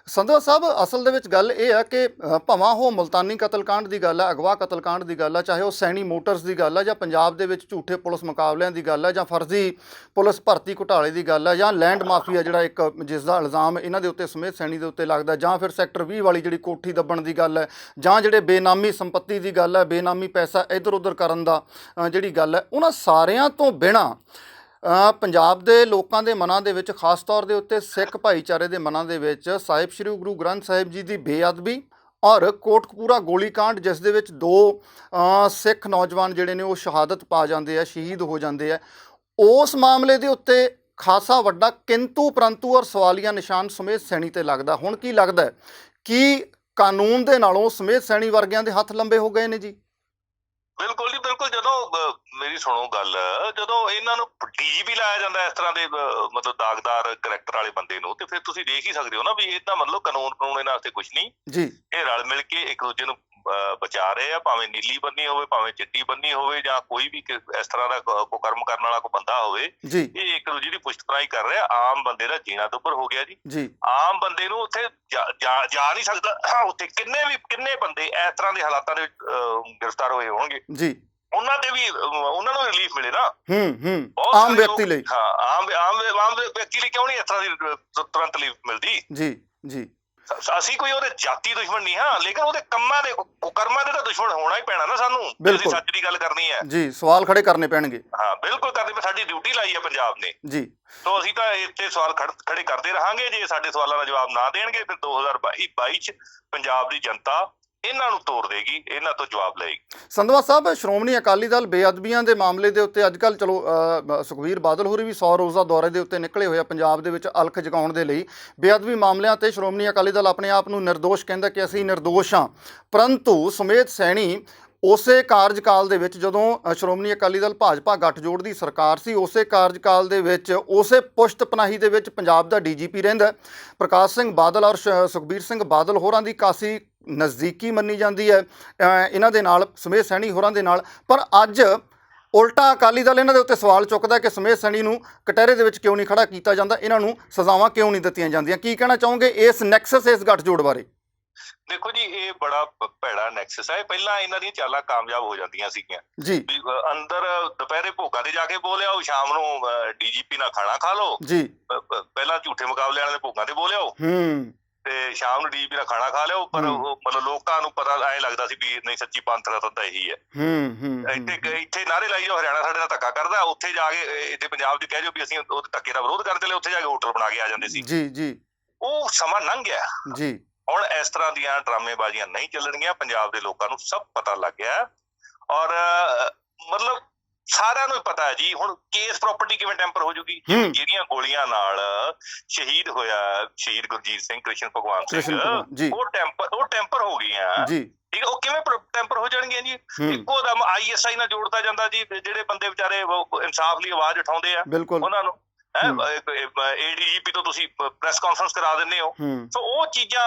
Sandhwan ਸਾਹਿਬ, ਅਸਲ ਦੇ ਵਿੱਚ ਗੱਲ ਇਹ ਹੈ ਕਿ ਭਾਵੇਂ ਉਹ ਮੁਲਤਾਨੀ ਕਤਲकांड ਦੀ ਗੱਲ ਹੈ, ਅਗਵਾ ਕਤਲकांड ਦੀ ਗੱਲ ਹੈ, ਚਾਹੇ ਉਹ ਸੈਣੀ ਮੋਟਰਸ ਦੀ ਗੱਲ ਹੈ, ਜਾਂ ਪੰਜਾਬ ਦੇ ਵਿੱਚ ਝੂਠੇ ਪੁਲਿਸ ਮੁਕਾਬਲਿਆਂ ਦੀ ਗੱਲ ਹੈ, ਜਾਂ ਫਰਜ਼ੀ ਪੁਲਿਸ ਭਰਤੀ ਘੁਟਾਲੇ ਦੀ ਗੱਲ ਹੈ, ਜਾਂ ਲੈਂਡ ਮਾਫੀਆ ਜਿਹੜਾ ਇੱਕ ਜਿਸ ਦਾ ਇਲਜ਼ਾਮ ਇਹਨਾਂ ਦੇ ਉੱਤੇ ਸਮੇਤ ਸੈਣੀ ਦੇ ਉੱਤੇ ਲੱਗਦਾ, ਜਾਂ ਫਿਰ ਸੈਕਟਰ 20 ਵਾਲੀ ਜਿਹੜੀ ਕੋਠੀ ਦੱਬਣ ਦੀ ਗੱਲ ਹੈ, ਜਾਂ ਜਿਹੜੇ ਬੇਨਾਮੀ ਸੰਪत्ति ਦੀ ਗੱਲ ਹੈ, ਬੇਨਾਮੀ ਪੈਸਾ ਇੱਧਰ ਉੱਧਰ ਕਰਨ ਦਾ ਜਿਹੜੀ ਗੱਲ ਹੈ, ਉਹਨਾਂ ਸਾਰਿਆਂ ਤੋਂ ਬਿਨਾਂ ਪੰਜਾਬ ਦੇ ਲੋਕਾਂ ਦੇ ਮਨਾਂ ਦੇ ਵਿੱਚ, ਖਾਸ ਤੌਰ ਦੇ ਉੱਤੇ ਸਿੱਖ ਭਾਈਚਾਰੇ ਦੇ ਮਨਾਂ ਦੇ ਵਿੱਚ ਸਾਹਿਬ ਸ਼੍ਰੀ ਗੁਰੂ ਗ੍ਰੰਥ ਸਾਹਿਬ ਜੀ ਦੀ ਬੇਅਦਬੀ ਔਰ ਕੋਟਕਪੂਰਾ ਗੋਲੀकांड ਜਿਸ ਦੇ ਵਿੱਚ 2 ਸਿੱਖ ਨੌਜਵਾਨ ਜਿਹੜੇ ਨੇ ਉਹ ਸ਼ਹਾਦਤ ਪਾ ਜਾਂਦੇ ਆ, ਸ਼ਹੀਦ ਹੋ ਜਾਂਦੇ ਆ, ਉਸ ਮਾਮਲੇ ਦੇ ਉੱਤੇ ਖਾਸਾ ਵੱਡਾ ਕਿੰਤੂ ਪਰੰਤੂ ਔਰ ਸਵਾਲੀਆ ਨਿਸ਼ਾਨ ਸਮੇਤ ਸੈਣੀ ਤੇ ਲੱਗਦਾ। ਹੁਣ ਕੀ ਲੱਗਦਾ ਕਿ ਕਾਨੂੰਨ ਦੇ ਨਾਲੋਂ ਸਮੇਤ ਸੈਣੀ ਵਰਗਿਆਂ ਦੇ ਹੱਥ ਲੰਬੇ ਹੋ ਗਏ ਨੇ ਜੀ? ਬਿਲਕੁਲ ਜੀ ਬਿਲਕੁਲ। ਜਦੋਂ ਮੇਰੀ ਸੁਣੋ ਗੱਲ, ਜਦੋਂ ਇਹਨਾਂ ਨੂੰ ਡੀਜੀਪੀ ਲਾਇਆ ਜਾਂਦਾ ਇਸ ਤਰ੍ਹਾਂ ਦੇ ਮਤਲਬ ਦਾਗਦਾਰ ਕਰੈਕਟਰ ਵਾਲੇ ਬੰਦੇ ਨੂੰ, ਤੇ ਫਿਰ ਤੁਸੀਂ ਦੇਖ ਹੀ ਸਕਦੇ ਹੋ ਨਾ ਵੀ ਇਹਦਾ ਮਤਲਬ ਕਾਨੂੰਨ ਇਹਨਾਂ ਵਾਸਤੇ ਕੁਝ ਨਹੀਂ ਜੀ। ਇਹ ਰਲ ਮਿਲ ਕੇ ਇੱਕ ਦੂਜੇ ਨੂੰ ਬਚਾ ਰਹੇ ਆ, ਭਾਵੇਂ ਨੀਲੀ ਬੰਨੀ ਹੋਵੇ, ਭਾਵੇਂ ਚਿੱਟੀ ਬੰਨੀ ਹੋਵੇ, ਜਾਂ ਕੋਈ ਵੀ ਇਸ ਤਰ੍ਹਾਂ ਦਾ ਕੁਕਰਮ ਕਰਨ ਵਾਲਾ ਕੋਈ ਬੰਦਾ ਹੋਵੇ, ਇਹ ਇੱਕ ਦੂਜੇ ਦੀ ਪੁਸ਼ਤਪਰਾਈ ਕਰ ਰਿਹਾ। ਆਮ ਬੰਦੇ ਦਾ ਜੀਣਾ ਦੁੱਭਰ ਹੋ ਗਿਆ ਜੀ। ਆਮ ਬੰਦੇ ਨੂੰ ਉੱਥੇ ਜਾ ਨਹੀਂ ਸਕਦਾ। ਉੱਥੇ ਕਿੰਨੇ ਬੰਦੇ ਇਸ ਤਰ੍ਹਾਂ ਦੇ ਹਾਲਾਤਾਂ ਦੇ ਗ੍ਰਿਫਤਾਰ ਹੋਏ ਹੋਣਗੇ ਜੀ, ਉਹਨਾਂ ਦੇ ਵੀ ਉਹਨਾਂ ਨੂੰ ਰਿਲੀਫ ਮਿਲੇ ਨਾ। ਆਮ ਵਿਅਕਤੀ ਲਈ, ਹਾਂ ਆਮ ਵਿਅਕਤੀ ਲਈ ਕਿਉਂ ਨਹੀਂ ਇਸ ਤਰ੍ਹਾਂ ਦੀ ਤੁਰੰਤ ਰਿਲੀਫ ਮਿਲਦੀ? ਜੀ ਜੀ। ਅਸੀਂ ਕੋਈ ਉਹਦੇ ਜਾਤੀ ਦੁਸ਼ਮਣ ਨਹੀਂ ਹਾਂ, ਲੇਕਿਨ ਉਹਦੇ ਕੰਮਾਂ ਦੇ ਕੁਕਰਮਾਂ ਦੇ ਤਾਂ ਦੁਸ਼ਮਣ ਹੋਣਾ ਹੀ ਪੈਣਾ ਨਾ ਸਾਨੂੰ, ਜੇ ਅਸੀਂ ਸੱਚ ਦੀ ਗੱਲ ਕਰਨੀ ਹੈ ਜੀ। ਸਵਾਲ ਖੜੇ ਕਰਨੇ ਪੈਣਗੇ। ਹਾਂ ਬਿਲਕੁਲ ਕਰਨੇ, ਸਾਡੀ ਡਿਊਟੀ ਲਾਈ ਹੈ ਪੰਜਾਬ ਨੇ ਜੀ, ਤਾਂ ਅਸੀਂ ਤਾਂ ਇੱਥੇ ਸਵਾਲ ਖੜੇ ਕਰਦੇ ਰਹਾਂਗੇ। ਜੇ ਸਾਡੇ ਸਵਾਲਾਂ ਦਾ ਜਵਾਬ ਨਾ ਦੇਣਗੇ ਫਿਰ 2022 ਚ ਪੰਜਾਬ ਦੀ ਜਨਤਾ ਇਹਨਾਂ ਨੂੰ ਤੋੜ ਦੇਗੀ, ਇਹਨਾਂ ਤੋਂ ਜਵਾਬ ਲਏਗੀ। ਸੰਧਵਾ ਸਾਹਿਬ, ਸ਼੍ਰੋਮਣੀ ਅਕਾਲੀ ਦਲ ਬੇਅਦਬੀਆਂ ਦੇ ਮਾਮਲੇ ਦੇ ਉੱਤੇ ਅੱਜ ਕੱਲ੍ਹ ਚਲੋ ਸੁਖਬੀਰ ਬਾਦਲ ਹੋਰੀ ਵੀ 100 ਰੋਜ਼ਾ ਦੌਰੇ ਦੇ ਉੱਤੇ ਨਿਕਲੇ ਹੋਏ ਆ ਪੰਜਾਬ ਦੇ ਵਿੱਚ ਅਲਖ ਜਗਾਉਣ ਦੇ ਲਈ। ਬੇਅਦਬੀ ਮਾਮਲਿਆਂ ਤੇ ਸ਼੍ਰੋਮਣੀ ਅਕਾਲੀ ਦਲ ਆਪਣੇ ਆਪ ਨੂੰ ਨਿਰਦੋਸ਼ ਕਹਿੰਦਾ ਕਿ ਅਸੀਂ ਨਿਰਦੋਸ਼ ਹਾਂ, ਪਰੰਤੂ ਸਮੇਤ ਸੈਣੀ ਉਸੇ ਕਾਰਜਕਾਲ ਦੇ ਵਿੱਚ ਜਦੋਂ ਸ਼੍ਰੋਮਣੀ ਅਕਾਲੀ ਦਲ ਭਾਜਪਾ ਗੱਠਜੋੜ ਦੀ ਸਰਕਾਰ ਸੀ, ਉਸੇ ਕਾਰਜਕਾਲ ਦੇ ਵਿੱਚ ਉਸੇ ਪੁਸ਼ਤ ਪਨਾਹੀ ਦੇ ਵਿੱਚ ਪੰਜਾਬ ਦਾ ਡੀਜੀਪੀ ਰਹਿੰਦਾ। ਪ੍ਰਕਾਸ਼ ਸਿੰਘ ਬਾਦਲ ਔਰ ਸੁਖਬੀਰ ਸਿੰਘ ਬਾਦਲ ਹੋਰਾਂ ਦੀ ਕਾਫੀ ਨਜ਼ਦੀਕੀ ਮੰਨੀ ਜਾਂਦੀ ਹੈ ਇਹਨਾਂ ਦੇ ਨਾਲ, ਸਮੇਤ ਸੈਣੀ ਹੋਰਾਂ ਦੇ ਨਾਲ। ਪਰ ਅੱਜ ਉਲਟਾ ਅਕਾਲੀ ਦਲ ਇਹਨਾਂ ਦੇ ਉੱਤੇ ਸਵਾਲ ਚੁੱਕਦਾ ਕਿ ਸਮੇਤ ਸੈਣੀ ਨੂੰ ਕਟਹਿਰੇ ਦੇ ਵਿੱਚ ਕਿਉਂ ਨਹੀਂ ਖੜਾ ਕੀਤਾ ਜਾਂਦਾ, ਇਹਨਾਂ ਨੂੰ ਸਜ਼ਾਵਾਂ ਕਿਉਂ ਨਹੀਂ ਦਿੱਤੀਆਂ ਜਾਂਦੀਆਂ। ਕੀ ਕਹਿਣਾ ਚਾਹੋਗੇ ਇਸ ਨੈਕਸਸ, ਇਸ ਗੱਠਜੋੜ ਬਾਰੇ? ਦੇਖੋ ਜੀ, ਇਹ ਬੜਾ ਭੈੜਾ ਨੈਕਸਸ ਹੈ। ਪਹਿਲਾਂ ਇਹਨਾਂ ਦੀਆਂ ਚਾਲਾਂ ਕਾਮਯਾਬ ਹੋ ਜਾਂਦੀਆਂ ਸੀਗੀਆਂ ਜੀ। ਅੰਦਰ ਦੁਪਹਿਰੇ ਭੋਗਾਂ ਤੇ ਜਾ ਕੇ ਬੋਲਿਆ, ਸ਼ਾਮ ਨੂੰ ਡੀਜੀਪੀ ਨਾਲ ਖਾਣਾ ਖਾ ਲਓ ਜੀ। ਪਹਿਲਾਂ ਝੂਠੇ ਮੁਕਾਬਲੇ ਵਾਲਿਆਂ ਦੇ ਭੋਗਾਂ ਤੇ ਬੋਲਿਓ ਤੇ ਸ਼ਾਮ ਨੂੰ ਡੀਜੀਪੀ ਨਾਲ ਖਾਣਾ ਖਾ ਲਿਓ। ਪਰ ਮਤਲਬ ਲੋਕਾਂ ਨੂੰ ਪਤਾ ਐ ਲੱਗਦਾ ਸੀ ਵੀ ਨਹੀਂ, ਸੱਚੀ ਪੰਥ ਦਾ ਤਾਂ ਇਹੀ ਹੈ। ਇੱਥੇ ਨਾਰੇ ਲਾਈ ਜਾਓ, ਹਰਿਆਣਾ ਸਾਡੇ ਨਾਲ ਧੱਕਾ ਕਰਦਾ, ਉੱਥੇ ਜਾ ਕੇ ਇੱਥੇ ਪੰਜਾਬ ਚ ਕਹਿ ਜਾਓ ਵੀ ਅਸੀਂ ਉਹ ਧੱਕੇ ਦਾ ਵਿਰੋਧ ਕਰਦੇ ਲਏ, ਉੱਥੇ ਜਾ ਕੇ ਹੋਟਲ ਬਣਾ ਕੇ ਆ ਜਾਂਦੇ ਸੀ ਜੀ ਜੀ। ਉਹ ਸਮਾਂ ਲੰਘ ਗਿਆ ਜੀ। ਹੁਣ ਇਸ ਤਰ੍ਹਾਂ ਦੀਆਂ ਡਰਾਮੇਬਾਜ਼ੀਆਂ ਨਹੀਂ ਚੱਲਣਗੀਆਂ। ਪੰਜਾਬ ਦੇ ਲੋਕਾਂ ਨੂੰ ਸਭ ਪਤਾ ਲੱਗ ਗਿਆ ਔਰ ਮਤਲਬ ਸਾਰਿਆਂ ਨੂੰ ਪਤਾ ਹੈ ਜੀ। ਹੁਣ ਕੇਸ ਪ੍ਰਾਪਰਟੀ ਕਿਵੇਂ ਟੈਂਪਰ ਹੋ ਜੂਗੀ? ਜਿਹੜੀਆਂ ਗੋਲੀਆਂ ਨਾਲ ਸ਼ਹੀਦ ਹੋਇਆ ਸ਼ਹੀਦ ਗੁਰਜੀਤ ਸਿੰਘ, ਕ੍ਰਿਸ਼ਨ ਭਗਵਾਨ ਸਿੰਘ, ਉਹ ਟੈਂਪਰ ਹੋ ਗਈਆਂ ਜੀ। ਠੀਕ ਹੈ, ਉਹ ਕਿਵੇਂ ਟੈਂਪਰ ਹੋ ਜਾਣਗੀਆਂ ਜੀ? ਇੱਕੋ ਦਮ ISI ਨਾਲ ਜੋੜਦਾ ਜਾਂਦਾ ਜੀ। ਜਿਹੜੇ ਬੰਦੇ ਵਿਚਾਰੇ ਇਨਸਾਫ ਲਈ ਆਵਾਜ਼ ਉਠਾਉਂਦੇ ਆ ਉਹਨਾਂ ਨੂੰ ADGP ਤੋਂ ਤੁਸੀਂ ਪ੍ਰੈਸ ਕਾਨਫਰੰਸ ਕਰਾ ਦਿੰਦੇ ਹੋ। ਸੋ ਉਹ ਚੀਜ਼ਾਂ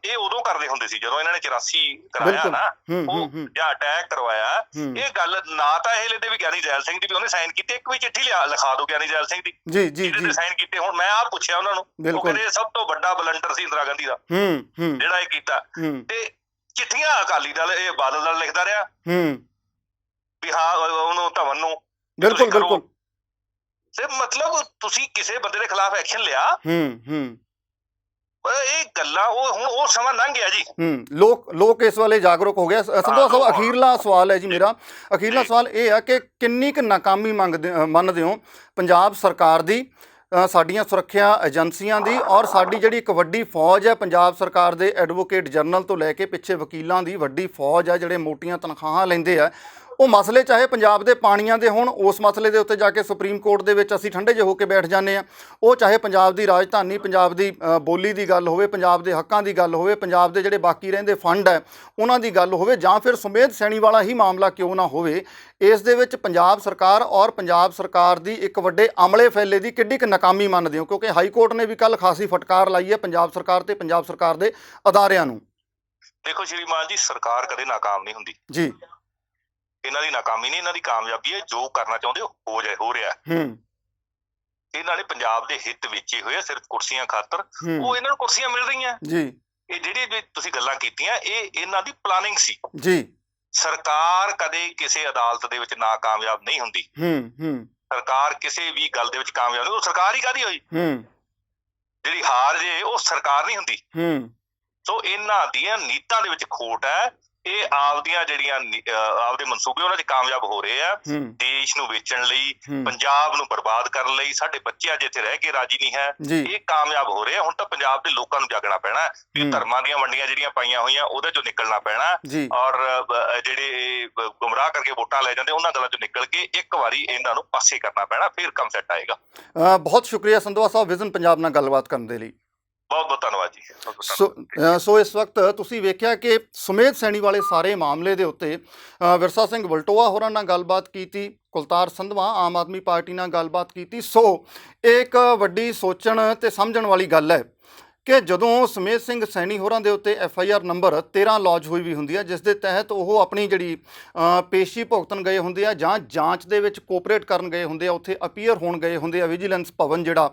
ਇਹ ਉਦੋਂ ਕਰਦੇ ਹੁੰਦੇ ਸੀ ਜਦੋਂ ਇਹਨਾਂ ਨੇ 84 ਕਰਾਇਆ ਨਾ, ਉਹ ਜਾਂ ਅਟੈਕ ਕਰਵਾਇਆ। ਇਹ ਗੱਲ ਨਾ ਤਾਂ ਇਹ ਲੈਂਦੇ ਵੀ ਗਿਆਨੀ ਜੈਲ ਸਿੰਘ ਦੀ ਵੀ ਉਹਨੇ ਸਾਈਨ ਕੀਤੇ, ਇੱਕ ਵੀ ਚਿੱਠੀ ਲਿਖਾ ਦਿਓ ਗਿਆਨੀ ਜੈਲ ਸਿੰਘ ਦੀ ਜਿਹਦੇ ਸਾਈਨ ਕੀਤੇ। ਹੁਣ ਮੈਂ ਆਪ ਪੁੱਛਿਆ ਉਹਨਾਂ ਨੂੰ, ਉਹ ਕਹਿੰਦੇ ਸਭ ਤੋਂ ਵੱਡਾ ਬਲੰਡਰ ਸੀ ਇੰਦਰਾ ਗਾਂਧੀ ਦਾ ਜਿਹੜਾ ਇਹ ਕੀਤਾ। ਤੇ ਚਿੱਠੀਆਂ ਅਕਾਲੀ ਦਲ, ਇਹ ਬਾਦਲ ਦਲ ਲਿਖਦਾ ਰਿਹਾ ਵੀ ਹਾਂ ਉਹਨੂੰ ਧਵਨ ਨੂੰ ਬਿਲਕੁਲ ਬਿਲਕੁਲ। ਤੇ ਮਤਲਬ ਤੁਸੀਂ ਕਿਸੇ ਬੰਦੇ ਦੇ ਖਿਲਾਫ ਐਕਸ਼ਨ ਲਿਆ। ਇਹ ਗੱਲਾਂ ਉਹ ਸਮਾਂ ਲੰਘ ਗਿਆ ਜੀ। ਲੋਕ ਇਸ ਵਾਲੇ ਜਾਗਰੂਕ ਹੋ ਗਿਆ। ਸੰਧਵਾ ਸਾਹਿਬ, ਅਖੀਰਲਾ ਸਵਾਲ ਹੈ ਜੀ ਮੇਰਾ। ਅਖੀਰਲਾ ਸਵਾਲ ਇਹ ਹੈ ਕਿ ਕਿੰਨੀ ਕੁ ਨਾਕਾਮੀ ਮੰਨਦੇ ਹੋ ਪੰਜਾਬ ਸਰਕਾਰ ਦੀ, ਸਾਡੀਆਂ ਸੁਰੱਖਿਆ ਏਜੰਸੀਆਂ ਦੀ, ਔਰ ਸਾਡੀ ਜਿਹੜੀ ਇੱਕ ਵੱਡੀ ਫੌਜ ਹੈ ਪੰਜਾਬ ਸਰਕਾਰ ਦੇ ਐਡਵੋਕੇਟ ਜਨਰਲ ਤੋਂ ਲੈ ਕੇ ਪਿੱਛੇ ਵਕੀਲਾਂ ਦੀ ਵੱਡੀ ਫੌਜ ਹੈ ਜਿਹੜੇ ਮੋਟੀਆਂ ਤਨਖਾਹਾਂ ਲੈਂਦੇ ਆ, ਉਹ ਮਸਲੇ ਚਾਹੇ ਪੰਜਾਬ ਦੇ ਪਾਣੀਆਂ ਦੇ ਹੋਣ, ਉਸ ਮਸਲੇ ਦੇ ਉੱਤੇ ਜਾ ਕੇ ਸੁਪਰੀਮ ਕੋਰਟ ਦੇ ਵਿੱਚ ਅਸੀਂ ਠੰਡੇ ਜਿਹੇ ਹੋ ਕੇ ਬੈਠ ਜਾਂਦੇ ਹਾਂ। ਉਹ ਚਾਹੇ ਪੰਜਾਬ ਦੀ ਰਾਜਧਾਨੀ, ਪੰਜਾਬ ਦੀ ਬੋਲੀ ਦੀ ਗੱਲ ਹੋਵੇ, ਪੰਜਾਬ ਦੇ ਹੱਕਾਂ ਦੀ ਗੱਲ ਹੋਵੇ, ਪੰਜਾਬ ਦੇ ਜਿਹੜੇ ਬਾਕੀ ਰਹਿੰਦੇ ਫੰਡ ਹੈ ਉਹਨਾਂ ਦੀ ਗੱਲ ਹੋਵੇ, ਜਾਂ ਫਿਰ ਸੁਮੇਧ ਸੈਣੀ ਵਾਲਾ ਹੀ ਮਾਮਲਾ ਕਿਉਂ ਨਾ ਹੋਵੇ, ਇਸ ਦੇ ਵਿੱਚ ਪੰਜਾਬ ਸਰਕਾਰ ਔਰ ਪੰਜਾਬ ਸਰਕਾਰ ਦੀ ਇੱਕ ਵੱਡੇ ਅਮਲੇ ਫੈਲੇ ਦੀ ਕਿੱਡੀ ਕੁ ਨਾਕਾਮੀ ਮੰਨਦੇ ਹੋ? ਕਿਉਂਕਿ ਹਾਈ ਕੋਰਟ ਨੇ ਵੀ ਕੱਲ੍ਹ ਖਾਸੀ ਫਟਕਾਰ ਲਾਈ ਹੈ ਪੰਜਾਬ ਸਰਕਾਰ ਤੇ ਪੰਜਾਬ ਸਰਕਾਰ ਦੇ ਅਦਾਰਿਆਂ ਨੂੰ। ਦੇਖੋ ਸ਼੍ਰੀਮਾਨ ਜੀ, ਸਰਕਾਰ ਕਦੇ ਨਾਕਾਮ ਨਹੀਂ ਹੁੰਦੀ ਜੀ। ਇਹਨਾਂ ਦੀ ਨਾਕਾਮੀ ਨਹੀਂ, ਇਹਨਾਂ ਦੀ ਕਾਮਯਾਬੀ ਹੈ। ਜੋ ਕਰਨਾ ਚਾਹੁੰਦੇ ਹੋ ਰਿਹਾ। ਇਹਨਾਂ ਨੇ ਪੰਜਾਬ ਦੇ ਹਿੱਤ ਵੇਚੇ ਹੋਏ ਆ ਸਿਰਫ ਕੁਰਸੀਆਂ ਖਾਤਰ। ਉਹ ਇਹਨਾਂ ਨੂੰ ਕੁਰਸੀਆਂ ਮਿਲ ਰਹੀਆਂ ਜੀ। ਇਹ ਜਿਹੜੀ ਤੁਸੀਂ ਗੱਲਾਂ ਕੀਤੀਆਂ, ਇਹ ਇਹਨਾਂ ਦੀ ਪਲਾਨਿੰਗ ਸੀ ਜੀ। ਸਰਕਾਰ ਕਦੇ ਕਿਸੇ ਅਦਾਲਤ ਦੇ ਵਿੱਚ ਨਾਕਾਮਯਾਬ ਨਹੀਂ ਹੁੰਦੀ। ਸਰਕਾਰ ਕਿਸੇ ਵੀ ਗੱਲ ਦੇ ਵਿੱਚ ਕਾਮਯਾਬ ਨਹੀਂ। ਉਹ ਸਰਕਾਰ ਹੀ ਕਾਹਦੀ ਹੋਈ? ਜਿਹੜੀ ਹਾਰ ਜੇ ਉਹ ਸਰਕਾਰ ਨਹੀਂ ਹੁੰਦੀ। ਸੋ ਇਹਨਾਂ ਦੀਆਂ ਨੀਤਾਂ ਦੇ ਵਿੱਚ ਖੋਟ ਹੈ। ਇਹ ਆਪਦੀਆਂ ਜਿਹੜੀਆਂ ਆਪਦੇ ਮਨਸੂਬੇ ਉਹਨਾਂ 'ਚ ਕਾਮਯਾਬ ਹੋ ਰਹੇ ਆ। ਦੇਸ਼ ਨੂੰ ਵੇਚਣ ਲਈ, ਪੰਜਾਬ ਨੂੰ ਬਰਬਾਦ ਕਰਨ ਲਈ। ਸਾਡੇ ਬੱਚੇ ਅੱਜ ਇੱਥੇ ਰਹਿ ਕੇ ਰਾਜੀ ਨਹੀਂ ਹੈ। ਇਹ ਕਾਮਯਾਬ ਹੋ ਰਹੇ ਆ। ਹੁਣ ਤਾਂ ਪੰਜਾਬ ਦੇ ਲੋਕਾਂ ਨੂੰ ਜਾਗਣਾ ਪੈਣਾ ਵੀ ਧਰਮਾਂ ਦੀਆਂ ਵੰਡੀਆਂ ਜਿਹੜੀਆਂ ਪਾਈਆਂ ਹੋਈਆਂ ਉਹਦੇ ਚੋਂ ਨਿਕਲਣਾ ਪੈਣਾ। ਔਰ ਜਿਹੜੇ ਗੁੰਮਰਾਹ ਕਰਕੇ ਵੋਟਾਂ ਲੈ ਜਾਂਦੇ ਉਹਨਾਂ ਗੱਲਾਂ ਚੋਂ ਨਿਕਲ ਕੇ ਇੱਕ ਵਾਰੀ ਇਹਨਾਂ ਨੂੰ ਪਾਸੇ ਕਰਨਾ ਪੈਣਾ, ਫਿਰ ਕੰਮ ਸੈੱਟ ਆਏਗਾ। ਬਹੁਤ ਸ਼ੁਕਰੀਆ ਸੰਧਵਾ ਸਾਹਿਬ, ਵਿਜ਼ਨ ਪੰਜਾਬ ਨਾਲ ਗੱਲਬਾਤ ਕਰਨ ਦੇ ਲਈ। ਬਹੁਤ ਬਹੁਤ ਧੰਨਵਾਦ ਜੀ। ਸੋ ਇਸ ਵਕਤ ਤੁਸੀਂ ਵੇਖਿਆ ਕਿ ਸੁਮੇਧ ਸੈਣੀ ਵਾਲੇ ਸਾਰੇ ਮਾਮਲੇ ਦੇ ਉੱਤੇ ਵਿਰਸਾ ਸਿੰਘ ਵਲਟੋਆ ਹੋਰਾਂ ਨਾਲ ਗੱਲਬਾਤ ਕੀਤੀ, ਕੁਲਤਾਰ ਸੰਧਵਾ ਆਮ ਆਦਮੀ ਪਾਰਟੀ ਨਾਲ ਗੱਲਬਾਤ ਕੀਤੀ। ਸੋ ਇਹ ਇੱਕ ਵੱਡੀ ਸੋਚਣ ਤੇ ਸਮਝਣ ਵਾਲੀ ਗੱਲ ਹੈ ਕਿ ਜਦੋਂ ਸੁਮੇਧ ਸਿੰਘ ਸੈਣੀ ਹੋਰਾਂ ਦੇ ਉੱਤੇ FIR ਨੰਬਰ 13 ਲੌਂਚ ਹੋਈ ਵੀ ਹੁੰਦੀ ਹੈ, ਜਿਸ ਦੇ ਤਹਿਤ ਉਹ ਆਪਣੀ ਜਿਹੜੀ ਪੇਸ਼ੀ ਭੁਗਤਣ ਗਏ ਹੁੰਦੇ ਆ ਜਾਂ ਜਾਂਚ ਦੇ ਵਿੱਚ ਕੋਆਪਰੇਟ ਕਰਨ ਗਏ ਹੁੰਦੇ ਆ, ਉੱਥੇ ਅਪੀਅਰ ਹੋਣ ਗਏ ਹੁੰਦੇ ਆ ਵਿਜੀਲੈਂਸ ਭਵਨ ਜਿਹੜਾ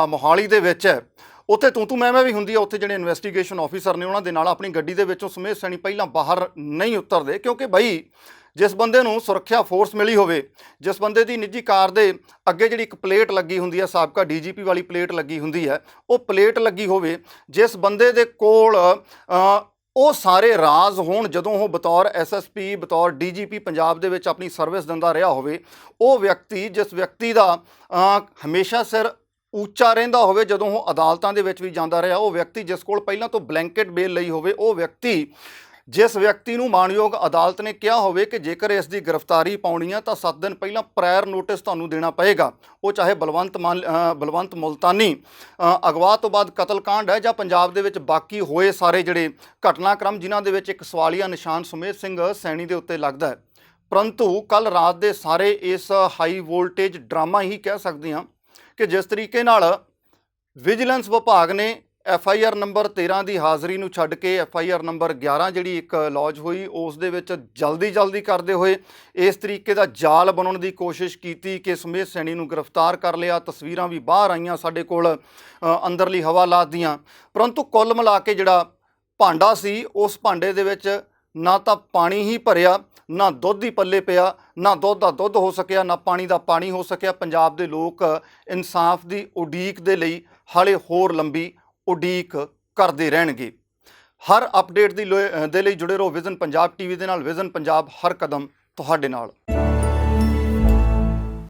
ਮੋਹਾਲੀ ਦੇ ਵਿੱਚ ਹੈ, ਉੱਥੇ ਤੂੰ ਮੈਂ ਵੀ ਹੁੰਦੀ ਆ। ਉੱਥੇ ਜਿਹੜੇ ਇਨਵੈਸਟੀਗੇਸ਼ਨ ਆਫੀਸਰ ਨੇ ਉਹਨਾਂ ਦੇ ਨਾਲ ਆਪਣੀ ਗੱਡੀ ਦੇ ਵਿੱਚੋਂ ਸੁਮੇਧ ਸੈਣੀ ਪਹਿਲਾਂ ਬਾਹਰ ਨਹੀਂ ਉਤਰਦੇ, ਕਿਉਂਕਿ ਬਈ ਜਿਸ ਬੰਦੇ ਨੂੰ ਸੁਰੱਖਿਆ ਫੋਰਸ ਮਿਲੀ ਹੋਵੇ, ਜਿਸ ਬੰਦੇ ਦੀ ਨਿੱਜੀ ਕਾਰ ਦੇ ਅੱਗੇ ਜਿਹੜੀ ਇੱਕ ਪਲੇਟ ਲੱਗੀ ਹੁੰਦੀ ਹੈ, ਸਾਬਕਾ DGP ਵਾਲੀ ਪਲੇਟ ਲੱਗੀ ਹੁੰਦੀ ਹੈ, ਉਹ ਪਲੇਟ ਲੱਗੀ ਹੋਵੇ, ਜਿਸ ਬੰਦੇ ਦੇ ਕੋਲ ਉਹ ਸਾਰੇ ਰਾਜ਼ ਹੋਣ, ਜਦੋਂ ਉਹ ਬਤੌਰ SSP ਬਤੌਰ DGP ਪੰਜਾਬ ਦੇ ਵਿੱਚ ਆਪਣੀ ਸਰਵਿਸ ਦਿੰਦਾ ਰਿਹਾ ਹੋਵੇ, ਉਹ ਵਿਅਕਤੀ ਜਿਸ ਵਿਅਕਤੀ ਦਾ ਹਮੇਸ਼ਾ ਸਿਰ ਉੱਚਾ ਰਹਿੰਦਾ ਹੋਵੇ ਜਦੋਂ ਉਹ ਅਦਾਲਤਾਂ ਦੇ ਵਿੱਚ ਵੀ ਜਾਂਦਾ ਰਿਹਾ, ਉਹ ਵਿਅਕਤੀ ਜਿਸ ਕੋਲ ਪਹਿਲਾਂ ਤੋਂ ਬਲੈਂਕਟ ਬੇਲ ਲਈ ਹੋਵੇ, ਉਹ ਵਿਅਕਤੀ ਜਿਸ ਵਿਅਕਤੀ ਨੂੰ ਮਾਣਯੋਗ ਅਦਾਲਤ ਨੇ ਕਿਹਾ ਹੋਵੇ ਕਿ ਜੇਕਰ ਇਸ ਦੀ ਗ੍ਰਿਫਤਾਰੀ ਪਾਉਣੀ ਆ ਤਾਂ 7 ਦਿਨ ਪਹਿਲਾਂ ਪ੍ਰਾਇਰ ਨੋਟਿਸ ਤੁਹਾਨੂੰ ਦੇਣਾ ਪਏਗਾ। ਉਹ ਚਾਹੇ ਬਲਵੰਤ ਮੁਲਤਾਨੀ ਅਗਵਾ ਤੋਂ ਬਾਅਦ ਕਤਲਕਾਂਡ ਹੈ ਜਾਂ ਪੰਜਾਬ ਦੇ ਵਿੱਚ ਬਾਕੀ ਹੋਏ ਸਾਰੇ ਜਿਹੜੇ ਘਟਨਾਕ੍ਰਮ ਜਿਨ੍ਹਾਂ ਦੇ ਵਿੱਚ ਇੱਕ ਸਵਾਲੀਆ ਨਿਸ਼ਾਨ ਸੁਮੇਧ ਸਿੰਘ ਸੈਣੀ ਦੇ ਉੱਤੇ ਲੱਗਦਾ ਹੈ। ਪਰੰਤੂ ਕੱਲ੍ਹ ਰਾਤ ਦੇ ਸਾਰੇ ਇਸ ਹਾਈ ਵੋਲਟੇਜ ਡਰਾਮਾ ਹੀ ਕਹਿ ਸਕਦੇ ਹਾਂ ਕਿ ਜਿਸ ਤਰੀਕੇ ਨਾਲ ਵਿਜੀਲੈਂਸ ਵਿਭਾਗ ਨੇ FIR ਨੰਬਰ 13 ਦੀ ਹਾਜ਼ਰੀ ਨੂੰ ਛੱਡ ਕੇ FIR ਨੰਬਰ 11 ਜਿਹੜੀ ਇੱਕ ਲੌਂਚ ਹੋਈ ਉਸ ਦੇ ਵਿੱਚ ਜਲਦੀ ਕਰਦੇ ਹੋਏ ਇਸ ਤਰੀਕੇ ਦਾ ਜਾਲ ਬਣਾਉਣ ਦੀ ਕੋਸ਼ਿਸ਼ ਕੀਤੀ ਕਿ ਸੁਮੇਧ ਸੈਣੀ ਨੂੰ ਗ੍ਰਿਫਤਾਰ ਕਰ ਲਿਆ। ਤਸਵੀਰਾਂ ਵੀ ਬਾਹਰ ਆਈਆਂ ਸਾਡੇ ਕੋਲ ਅੰਦਰਲੀ ਹਵਾਲਾਤ ਦੀਆਂ। ਪਰੰਤੂ ਕੁੱਲ ਮਿਲਾ ਕੇ ਜਿਹੜਾ ਭਾਂਡਾ ਸੀ, ਉਸ ਭਾਂਡੇ ਦੇ ਵਿੱਚ ਨਾ ਤਾਂ ਪਾਣੀ ਹੀ ਭਰਿਆ, ਨਾ ਦੁੱਧ ਹੀ ਪੱਲੇ ਪਿਆ, ਨਾ ਦੁੱਧ ਦਾ ਦੁੱਧ ਹੋ ਸਕਿਆ, ਨਾ ਪਾਣੀ ਦਾ ਪਾਣੀ ਹੋ ਸਕਿਆ। ਪੰਜਾਬ ਦੇ ਲੋਕ ਇਨਸਾਫ ਦੀ ਉਡੀਕ ਦੇ ਲਈ ਹਾਲੇ ਹੋਰ ਲੰਬੀ ਉਡੀਕ ਕਰਦੇ ਰਹਿਣਗੇ। ਹਰ ਅਪਡੇਟ ਦੇ ਲਈ ਜੁੜੇ ਰਹੋ ਵਿਜ਼ਨ ਪੰਜਾਬ TV ਦੇ ਨਾਲ। ਵਿਜ਼ਨ ਪੰਜਾਬ ਹਰ ਕਦਮ ਤੁਹਾਡੇ ਨਾਲ।